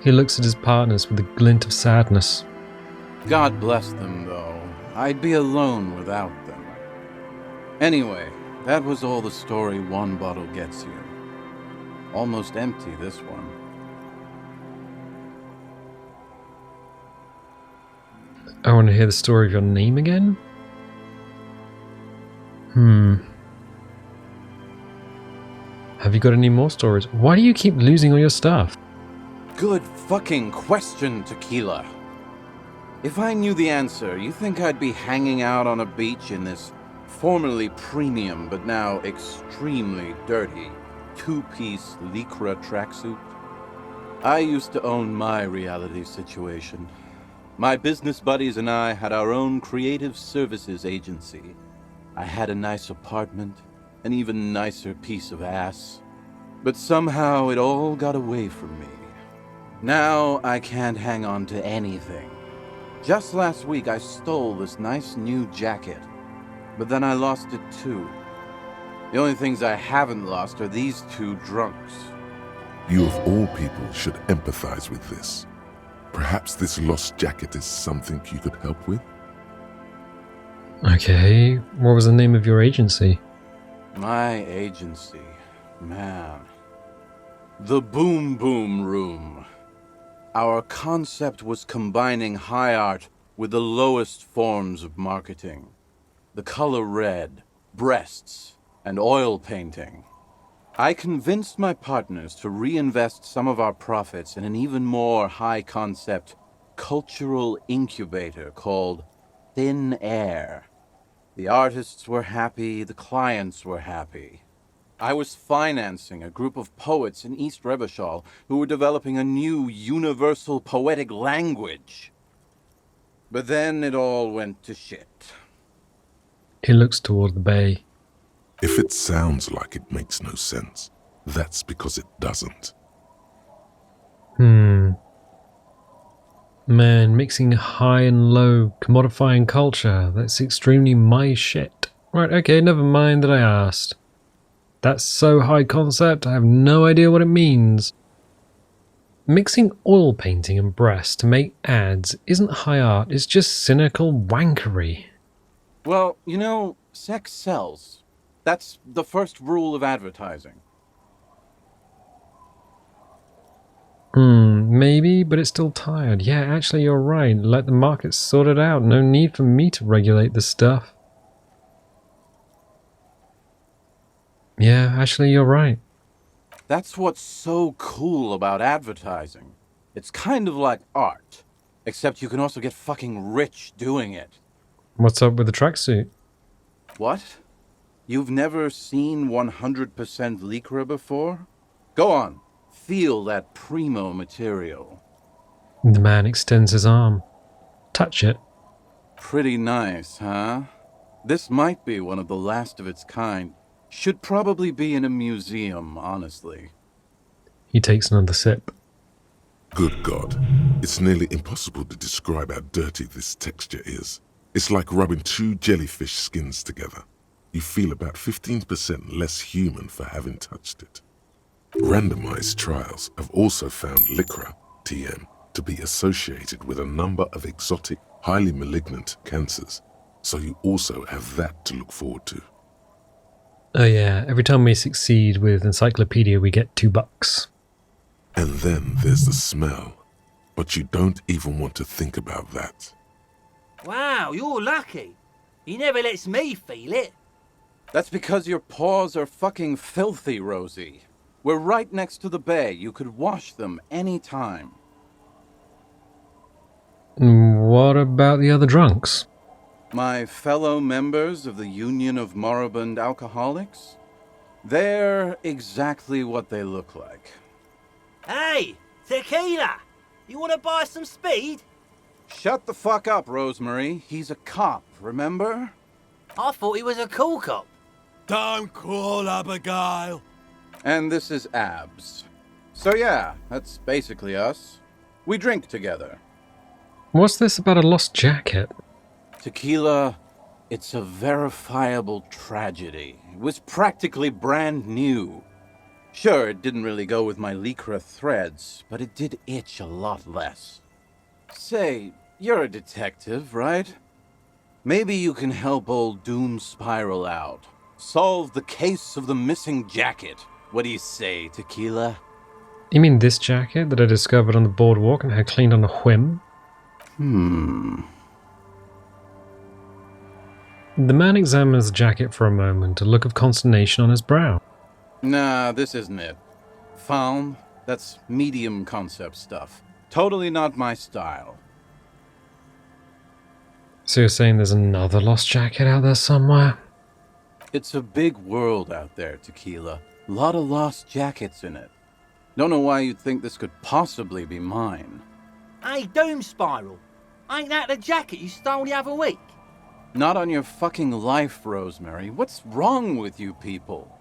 S1: He looks at his partners with a glint of sadness.
S20: God bless them, though. I'd be alone without them. Anyway, that was all the story one bottle gets you. Almost empty, this one.
S1: I want to hear the story of your name again? Have you got any more stories? Why do you keep losing all your stuff?
S20: Good fucking question, Tequila. If I knew the answer, you think I'd be hanging out on a beach in this formerly premium but now extremely dirty two-piece lycra tracksuit? I used to own my reality situation. My business buddies and I had our own creative services agency. I had a nice apartment, an even nicer piece of ass. But somehow it all got away from me. Now I can't hang on to anything. Just last week I stole this nice new jacket, but then I lost it too. The only things I haven't lost are these two drunks.
S5: You of all people should empathize with this. Perhaps this lost jacket is something you could help with?
S1: Okay, what was the name of your agency?
S20: My agency, man. The Boom Boom Room. Our concept was combining high art with the lowest forms of marketing. The color red, breasts, and oil painting. I convinced my partners to reinvest some of our profits in an even more high-concept cultural incubator called Thin Air. The artists were happy, the clients were happy. I was financing a group of poets in East Revachol who were developing a new universal poetic language. But then it all went to shit.
S1: He looks toward the bay.
S5: If it sounds like it makes no sense, that's because it doesn't.
S1: Man, mixing high and low, commodifying culture, that's extremely my shit. Right, okay, never mind that I asked. That's so high concept, I have no idea what it means. Mixing oil painting and breasts to make ads isn't high art, it's just cynical wankery.
S20: Well, you know, sex sells. That's the first rule of advertising.
S1: Maybe, but it's still tired. Yeah, actually you're right. Let the market sort it out. No need for me to regulate this stuff. Yeah, actually you're right.
S20: That's what's so cool about advertising. It's kind of like art, except you can also get fucking rich doing it.
S1: What's up with the tracksuit?
S20: What? You've never seen 100% lycra before? Go on, feel that primo material.
S1: The man extends his arm. Touch it.
S20: Pretty nice, huh? This might be one of the last of its kind. Should probably be in a museum, honestly.
S1: He takes another sip.
S5: Good God, it's nearly impossible to describe how dirty this texture is. It's like rubbing two jellyfish skins together. You feel about 15% less human for having touched it. Randomized trials have also found lycra, TM, to be associated with a number of exotic, highly malignant cancers, so you also have that to look forward to.
S1: Oh yeah, every time we succeed with Encyclopedia we get $2.
S5: And then there's the smell, but you don't even want to think about that.
S21: Wow, you're lucky. He never lets me feel it.
S20: That's because your paws are fucking filthy, Rosie. We're right next to the bay. You could wash them any time.
S1: What about the other drunks?
S20: My fellow members of the Union of Moribund Alcoholics? They're exactly what they look like.
S21: Hey, tequila! You want to buy some speed?
S20: Shut the fuck up, Rosemary. He's a cop, remember?
S21: I thought he was a cool cop.
S15: Don't call Abigail.
S20: And this is Abs. So yeah, that's basically us. We drink together.
S1: What's this about a lost jacket?
S20: Tequila, it's a verifiable tragedy. It was practically brand new. Sure, it didn't really go with my lycra threads, but it did itch a lot less. Say, you're a detective, right? Maybe you can help old Doom Spiral out. Solve the case of the missing jacket. What do you say, Tequila?
S1: You mean this jacket that I discovered on the boardwalk and had cleaned on a whim? The man examines the jacket for a moment, a look of consternation on his brow.
S20: Nah, this isn't it. Found? That's medium concept stuff. Totally not my style.
S1: So you're saying there's another lost jacket out there somewhere?
S20: It's a big world out there, Tequila. Lot of lost jackets in it. Don't know why you'd think this could possibly be mine.
S21: Hey, Doom Spiral. Ain't that the jacket you stole the other week?
S20: Not on your fucking life, Rosemary. What's wrong with you people?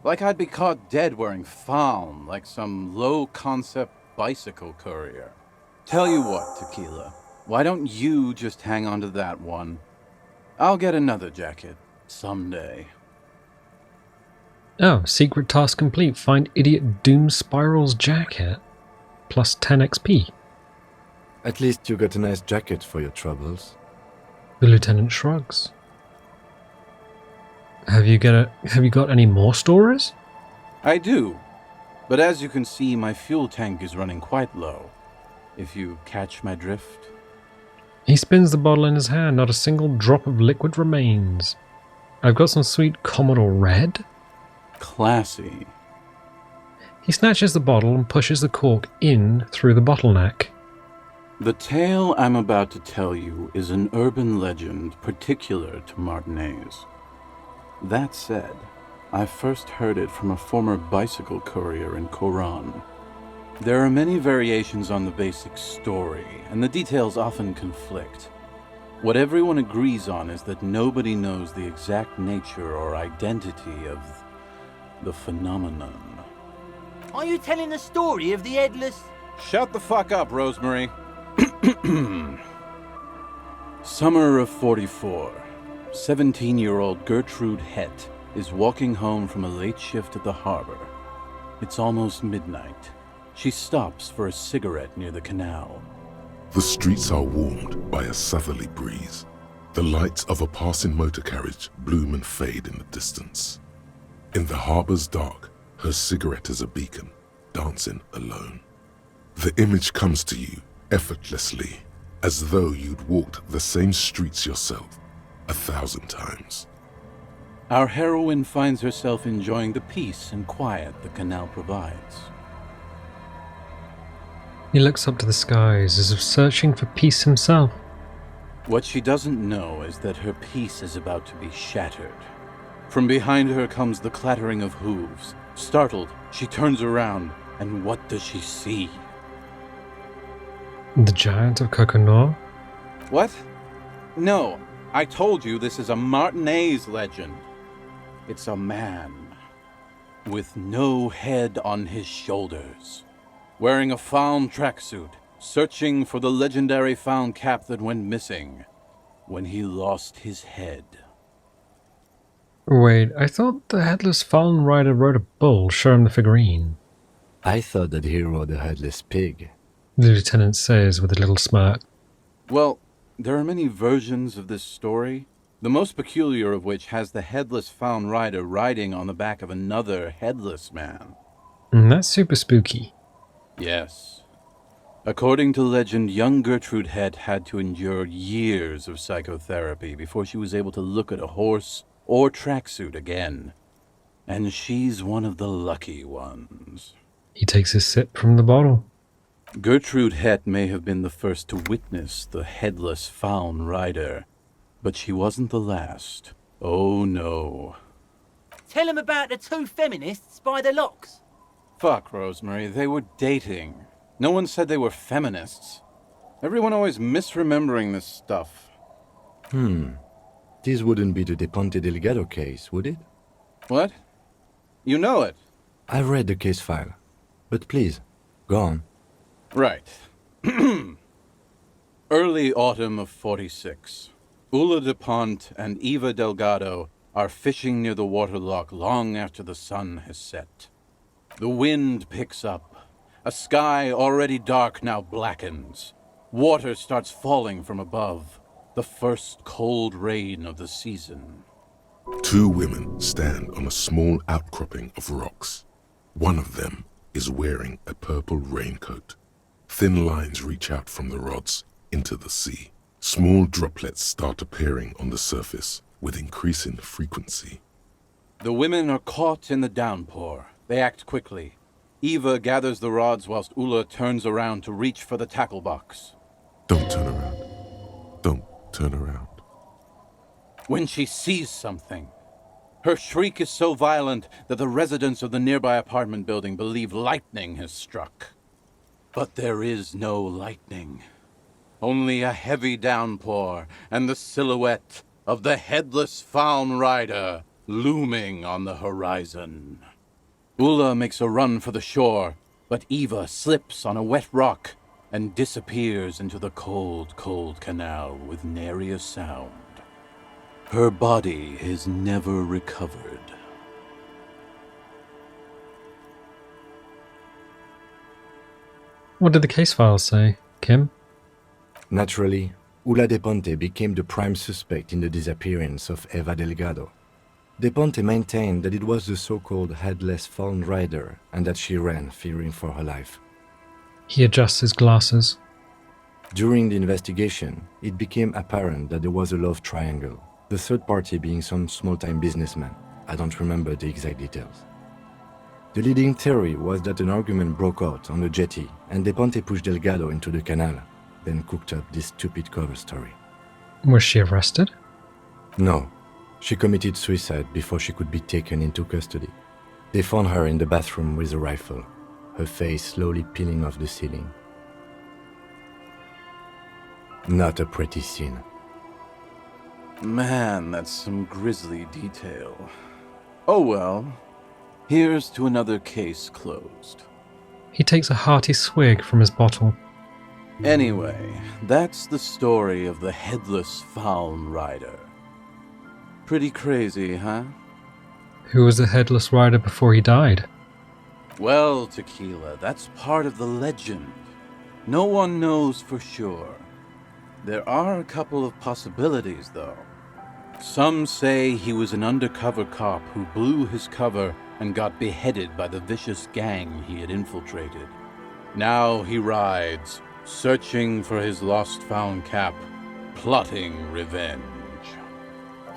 S20: Like I'd be caught dead wearing fawn, like some low-concept bicycle courier. Tell you what, Tequila. Why don't you just hang on to that one? I'll get another jacket. Someday.
S1: Oh, secret task complete. Find idiot Doom Spiral's jacket. Plus 10 XP.
S4: At least you got a nice jacket for your troubles.
S1: The lieutenant shrugs. Have you got any more stories?
S20: I do. But as you can see, my fuel tank is running quite low. If you catch my drift.
S1: He spins the bottle in his hand. Not a single drop of liquid remains. I've got some sweet Commodore Red.
S20: Classy.
S1: He snatches the bottle and pushes the cork in through the bottleneck.
S20: The tale I'm about to tell you is an urban legend particular to Martinez. That said, I first heard it from a former bicycle courier in Koran. There are many variations on the basic story, and the details often conflict. What everyone agrees on is that nobody knows the exact nature or identity of the phenomenon.
S21: Are you telling the story of the headless...
S20: Shut the fuck up, Rosemary. Summer of 44. 17-year-old Gertrude Hett is walking home from a late shift at the harbor. It's almost midnight. She stops for a cigarette near the canal.
S5: The streets are warmed by a southerly breeze. The lights of a passing motor carriage bloom and fade in the distance. In the harbor's dark, her cigarette is a beacon, dancing alone. The image comes to you effortlessly, as though you'd walked the same streets yourself 1,000 times.
S20: Our heroine finds herself enjoying the peace and quiet the canal provides.
S1: He looks up to the skies as if searching for peace himself.
S20: What she doesn't know is that her peace is about to be shattered. From behind her comes the clattering of hooves. Startled, she turns around, and what does she see?
S1: The giant of Coconut?
S20: What? No, I told you this is a Martinez legend. It's a man with no head on his shoulders, wearing a fawn tracksuit, searching for the legendary fawn cap that went missing when he lost his head.
S1: Wait, I thought the headless fallen rider rode a bull. Show him the figurine.
S4: I thought that he rode a headless pig.
S1: The lieutenant says with a little smirk.
S20: Well, there are many versions of this story, the most peculiar of which has the headless fawn rider riding on the back of another headless man.
S1: That's super spooky.
S20: Yes. According to legend, young Gertrude Het had to endure years of psychotherapy before she was able to look at a horse or tracksuit again. And she's one of the lucky ones.
S1: He takes a sip from the bottle.
S20: Gertrude Het may have been the first to witness the headless faun rider, but she wasn't the last. Oh no.
S21: Tell him about the two feminists by the locks.
S20: Fuck, Rosemary, they were dating. No one said they were feminists. Everyone always misremembering this stuff.
S4: This wouldn't be the De Ponte Delgado case, would it?
S20: What? You know it?
S4: I've read the case file. But please, go on.
S20: Right. Early autumn of 46. Ulla de Ponte and Eva Delgado are fishing near the waterlock long after the sun has set. The wind picks up. A sky already dark now blackens. Water starts falling from above. The first cold rain of the season.
S5: Two women stand on a small outcropping of rocks. One of them is wearing a purple raincoat. Thin lines reach out from the rods into the sea. Small droplets start appearing on the surface with increasing frequency.
S20: The women are caught in the downpour. They act quickly. Eva gathers the rods whilst Ulla turns around to reach for the tackle box.
S5: Don't turn around. Don't turn around.
S20: When she sees something, her shriek is so violent that the residents of the nearby apartment building believe lightning has struck. But there is no lightning. Only a heavy downpour and the silhouette of the headless faun rider looming on the horizon. Ulla makes a run for the shore, but Eva slips on a wet rock and disappears into the cold, cold canal with nary a sound. Her body is never recovered.
S1: What did the case files say, Kim?
S4: Naturally, Ulla de Ponte became the prime suspect in the disappearance of Eva Delgado. De Ponte maintained that it was the so-called headless faun rider and that she ran, fearing for her life.
S1: He adjusts his glasses.
S4: During the investigation, it became apparent that there was a love triangle, the third party being some small-time businessman. I don't remember the exact details. The leading theory was that an argument broke out on the jetty and De Ponte pushed Delgado into the canal, then cooked up this stupid cover story.
S1: Was she arrested?
S4: No. She committed suicide before she could be taken into custody. They found her in the bathroom with a rifle, her face slowly peeling off the ceiling. Not a pretty scene.
S20: Man, that's some grisly detail. Oh well. Here's to another case closed.
S1: He takes a hearty swig from his bottle.
S20: Anyway, that's the story of the headless faun rider. Pretty crazy, huh?
S1: Who was the headless rider before he died?
S20: Well, Tequila, that's part of the legend. No one knows for sure. There are a couple of possibilities, though. Some say he was an undercover cop who blew his cover and got beheaded by the vicious gang he had infiltrated. Now he rides, searching for his lost faun cap, plotting revenge.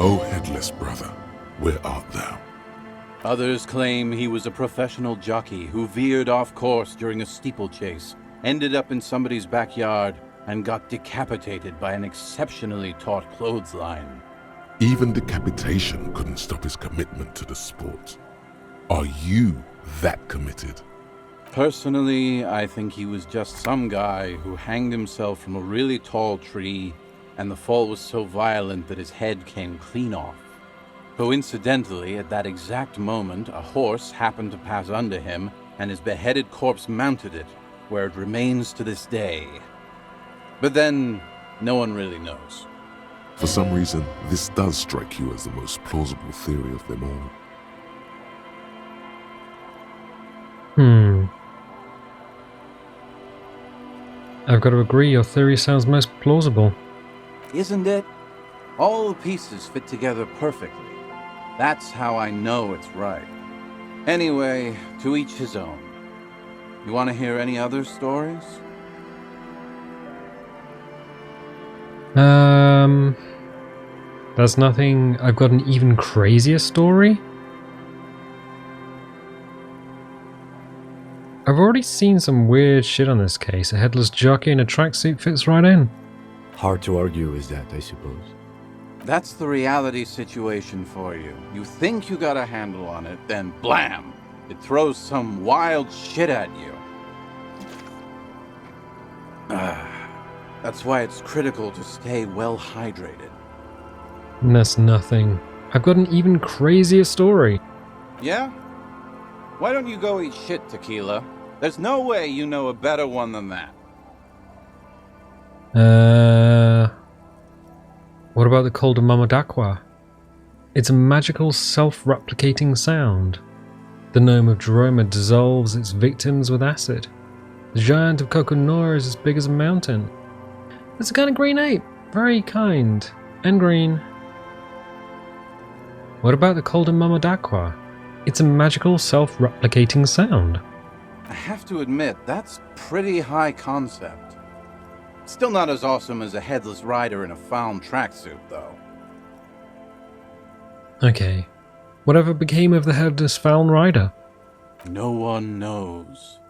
S5: O headless brother, where art thou?
S20: Others claim he was a professional jockey who veered off course during a steeplechase, ended up in somebody's backyard, and got decapitated by an exceptionally taut clothesline.
S5: Even decapitation couldn't stop his commitment to the sport. Are you that committed?
S20: Personally, I think he was just some guy who hanged himself from a really tall tree, and the fall was so violent that his head came clean off. Coincidentally, at that exact moment, a horse happened to pass under him, and his beheaded corpse mounted it, where it remains to this day. But then, no one really knows.
S5: For some reason, this does strike you as the most plausible theory of them all.
S1: I've got to agree, your theory sounds most plausible.
S20: Isn't it? All the pieces fit together perfectly. That's how I know it's right. Anyway, to each his own. You want to hear any other stories?
S1: That's nothing. I've got an even crazier story. I've already seen some weird shit on this case. A headless jockey in a tracksuit fits right in.
S4: Hard to argue with that, I suppose.
S19: That's the reality situation for you. You think you got a handle on it, then blam! It throws some wild shit at you. That's why it's critical to stay well hydrated.
S1: And that's nothing. I've got an even crazier story.
S19: Yeah? Why don't you go eat shit, Tequila? There's no way you know a better one than that.
S1: What about the Col de Mamadakwa? It's a magical self-replicating sound. The gnome of Jeroma dissolves its victims with acid. The giant of Kokonora is as big as a mountain. It's a kind of green ape. Very kind. And green. What about the Col de Mamadakwa? It's a magical self-replicating sound.
S19: I have to admit, that's pretty high concept. Still not as awesome as a headless rider in a found tracksuit, though.
S1: Okay. Whatever became of the headless found rider?
S19: No one knows.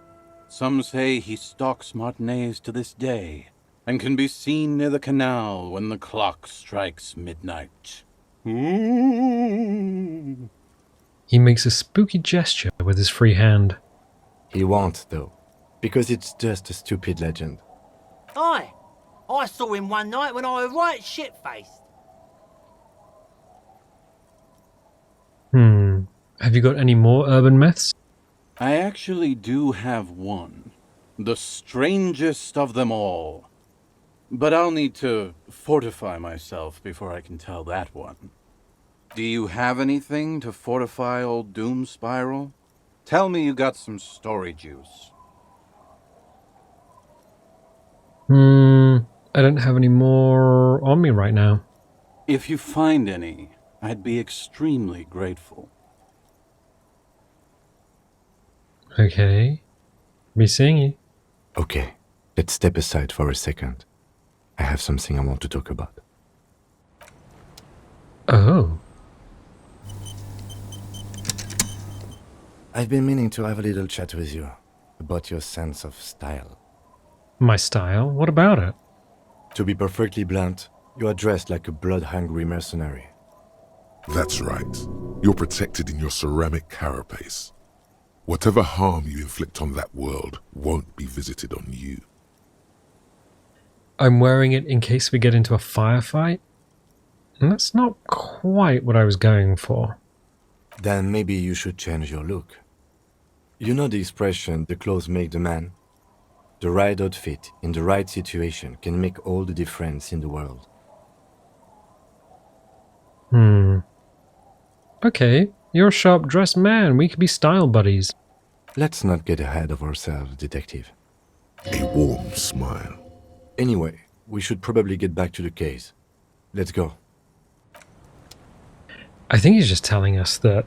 S19: Some say he stalks Martinez to this day, and can be seen near the canal when the clock strikes midnight. Ooh.
S1: He makes a spooky gesture with his free hand.
S4: He won't, though, because it's just a stupid legend.
S21: Aye. I saw him one night when I was right shit-faced.
S1: Have you got any more urban myths?
S19: I actually do have one. The strangest of them all. But I'll need to fortify myself before I can tell that one. Do you have anything to fortify old Doom Spiral? Tell me you got some story juice.
S1: I don't have any more on me right now.
S19: If you find any, I'd be extremely grateful.
S1: Okay. Be seeing you.
S4: Okay, let's step aside for a second. I have something I want to talk about.
S1: Oh.
S4: I've been meaning to have a little chat with you about your sense of style.
S1: My style? What about it?
S4: To be perfectly blunt, you are dressed like a blood-hungry mercenary.
S5: That's right. You're protected in your ceramic carapace. Whatever harm you inflict on that world won't be visited on you.
S1: I'm wearing it in case we get into a firefight? And that's not quite what I was going for.
S4: Then maybe you should change your look. You know the expression, the clothes make the man? The right outfit in the right situation can make all the difference in the world.
S1: Okay, you're a sharp-dressed man. We could be style buddies.
S4: Let's not get ahead of ourselves, detective.
S5: A warm smile.
S4: Anyway, we should probably get back to the case. Let's go.
S1: I think he's just telling us that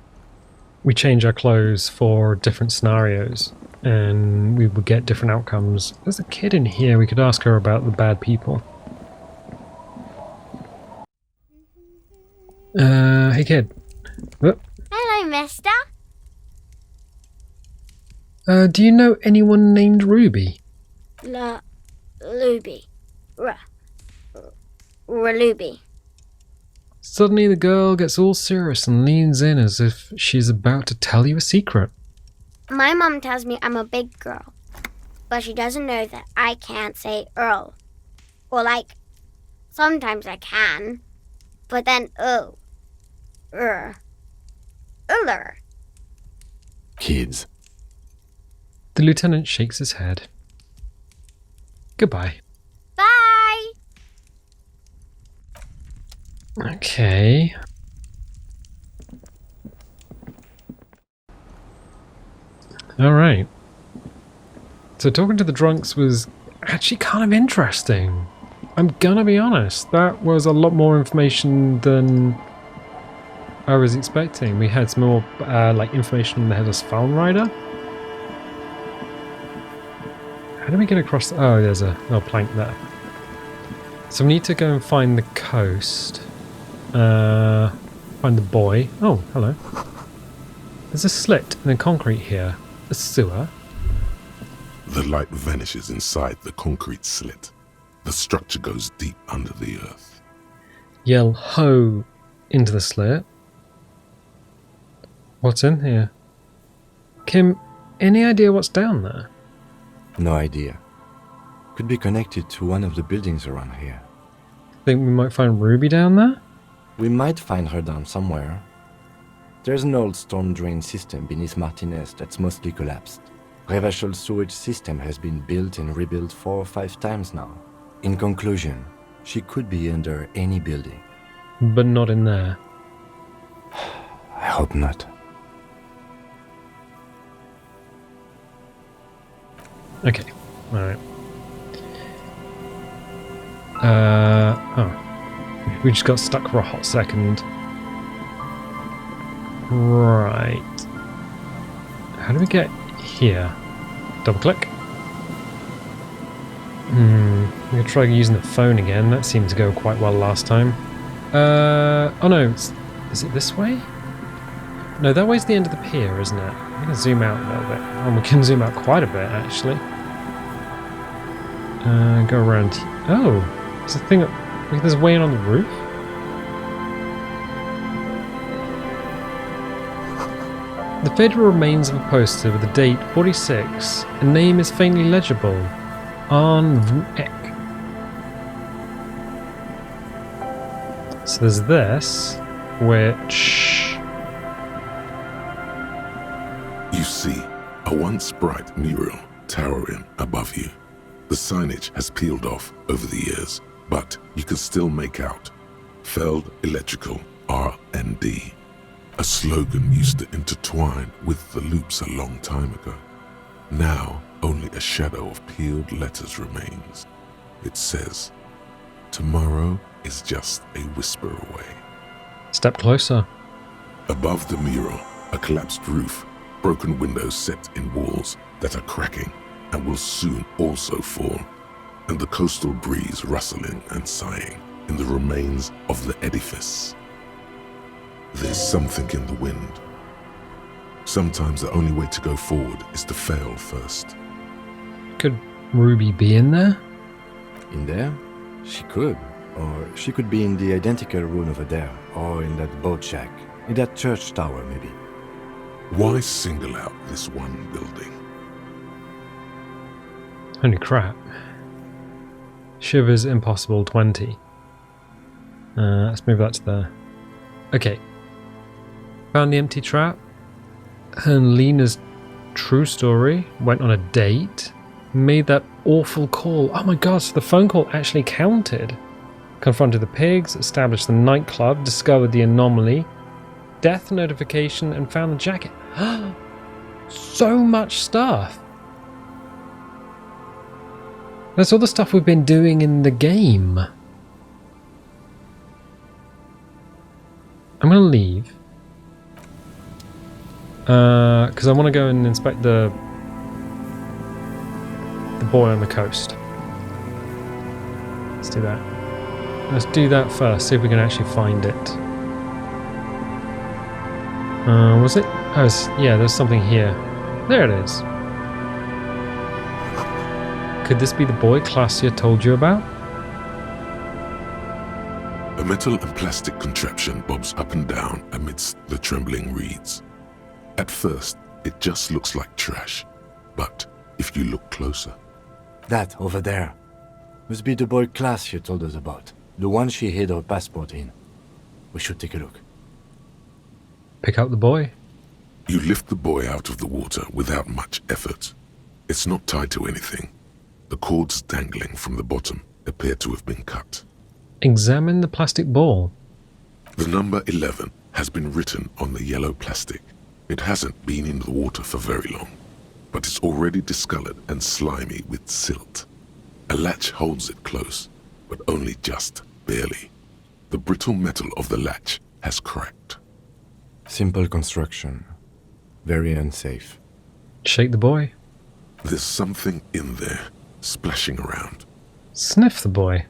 S1: we change our clothes for different scenarios and we would get different outcomes. There's a kid in here. We could ask her about the bad people. Hey kid. Oh.
S13: Hello, mister.
S1: Do you know anyone named Ruby?
S13: Ruby. Ruby.
S1: Suddenly the girl gets all serious and leans in as if she's about to tell you a secret.
S9: My mom tells me I'm a big girl, but she doesn't know that I can't say Earl. Or sometimes I can, but then Uller.
S4: Kids.
S1: The lieutenant shakes his head. Goodbye.
S9: Bye!
S1: Okay. Alright. So talking to the drunks was actually kind of interesting. I'm gonna be honest. That was a lot more information than I was expecting. We had some more information on the headless found rider. How do we get across? Oh, there's a little plank there. So we need to go and find the coast. Find the buoy. Oh, hello. There's a slit in the concrete here. A sewer.
S5: The light vanishes inside the concrete slit. The structure goes deep under the earth.
S1: Yell ho into the slit. What's in here? Kim, any idea what's down there?
S4: No idea. Could be connected to one of the buildings around here.
S1: Think we might find Ruby down there?
S4: We might find her down somewhere. There's an old storm drain system beneath Martinez that's mostly collapsed. Revachol sewage system has been built and rebuilt 4 or 5 times now. In conclusion, she could be under any building.
S1: But not in there.
S4: I hope not.
S1: Okay, alright. We just got stuck for a hot second. Right. How do we get here? Double click. I'm gonna try using the phone again. That seemed to go quite well last time. Oh no, is it this way? No, that way's the end of the pier, isn't it? I'm gonna zoom out a little bit. Oh, we can zoom out quite a bit, actually. Go around. Oh, there's a thing. Look, there's a way in on the roof. The faded remains of a poster with the date 46. A name is faintly legible. Arnvek. So there's this, which...
S5: You see a once bright mural towering above you. The signage has peeled off over the years, but you can still make out Feld Electrical R&D. A slogan used to intertwine with the loops a long time ago. Now, only a shadow of peeled letters remains. It says, "Tomorrow is just a whisper away."
S1: Step closer.
S5: Above the mural, a collapsed roof, broken windows set in walls that are cracking and will soon also fall, and the coastal breeze rustling and sighing in the remains of the edifice. There's something in the wind. Sometimes the only way to go forward is to fail first.
S1: Could Ruby be in there?
S4: In there? She could. Or she could be in the identical room over there, or in that boat shack, in that church tower maybe.
S5: Why single out this one building?
S1: Holy crap. Shivers Impossible 20. Let's move that to there. Okay. Found the empty trap. And Lena's true story. Went on a date. Made that awful call. Oh my god, so the phone call actually counted. Confronted the pigs, established the nightclub, discovered the anomaly, death notification, and found the jacket. So much stuff. That's all the stuff we've been doing in the game. I'm gonna leave. Because I want to go and inspect the buoy on the coast. Let's do that. Let's do that first, see if we can actually find it. Was it? Oh, yeah, there's something here. There it is. Could this be the buoy Klaasje told you about?
S5: A metal and plastic contraption bobs up and down amidst the trembling reeds. At first, it just looks like trash, but if you look closer...
S4: That, over there, must be the buoy Klaasje told us about. The one she hid her passport in. We should take a look.
S1: Pick up the buoy.
S5: You lift the buoy out of the water without much effort. It's not tied to anything. The cords dangling from the bottom appear to have been cut.
S1: Examine the plastic ball.
S5: The number 11 has been written on the yellow plastic. It hasn't been in the water for very long, but it's already discolored and slimy with silt. A latch holds it close, but only just barely. The brittle metal of the latch has cracked.
S4: Simple construction. Very unsafe.
S1: Shake the buoy.
S5: There's something in there, splashing around.
S1: Sniff the buoy.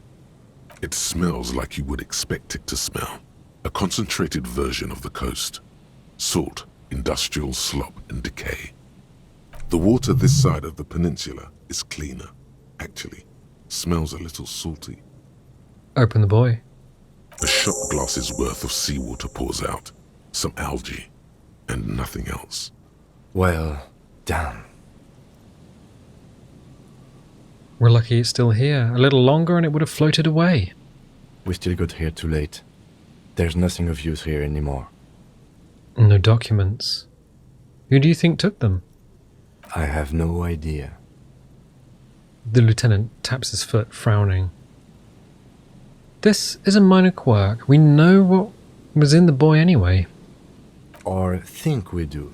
S5: It smells like you would expect it to smell. A concentrated version of the coast. Salt, industrial slop and decay. The water this side of the peninsula is cleaner. Actually, smells a little salty.
S1: Open the buoy.
S5: A shot glass's worth of seawater pours out. Some algae. And nothing else.
S4: Well, damn.
S1: We're lucky it's still here. A little longer and it would have floated away.
S4: We still got here too late. There's nothing of use here anymore.
S1: No documents. Who do you think took them?
S4: I have no idea.
S1: The lieutenant taps his foot, frowning. This is a minor quirk. We know what was in the buoy anyway.
S4: Or think we do.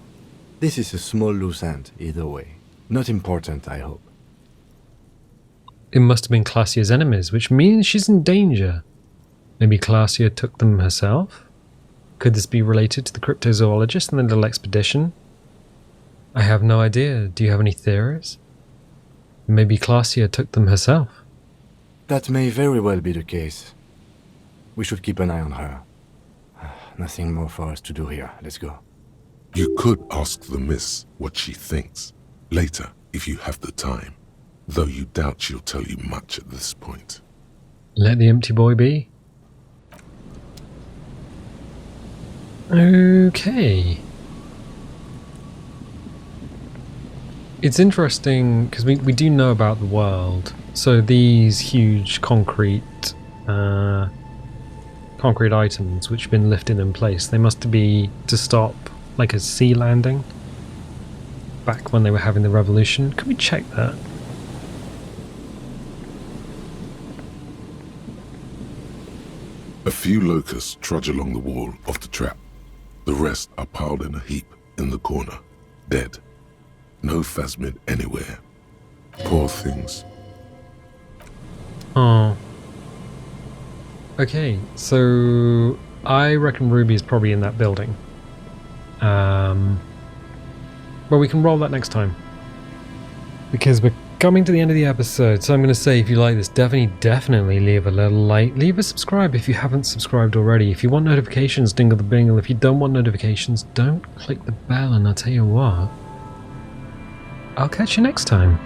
S4: This is a small loose end, either way. Not important, I hope.
S1: It must have been Klaasje's enemies, which means she's in danger. Maybe Klaasje took them herself? Could this be related to the cryptozoologist and the little expedition? I have no idea. Do you have any theories? Maybe Klaasje took them herself.
S4: That may very well be the case. We should keep an eye on her. Nothing more for us to do here. Let's go.
S5: You could ask the miss what she thinks. Later, if you have the time. Though you doubt she'll tell you much at this point.
S1: Let the empty buoy be. Okay. It's interesting because we do know about the world. So these huge concrete items which have been lifted in place, they must be to stop like a sea landing back when they were having the revolution. Can we check that?
S5: A few locusts trudge along the wall of the trap. The rest are piled in a heap in the corner, dead. No phasmid anywhere. Poor things.
S1: Oh. Okay, so I reckon Ruby's probably in that building. Well, we can roll that next time. Because we're coming to the end of the episode, so I'm going to say if you like this, definitely leave a little like. Leave a subscribe if you haven't subscribed already. If you want notifications, dingle the bingle. If you don't want notifications, don't click the bell, and I'll tell you what, I'll catch you next time.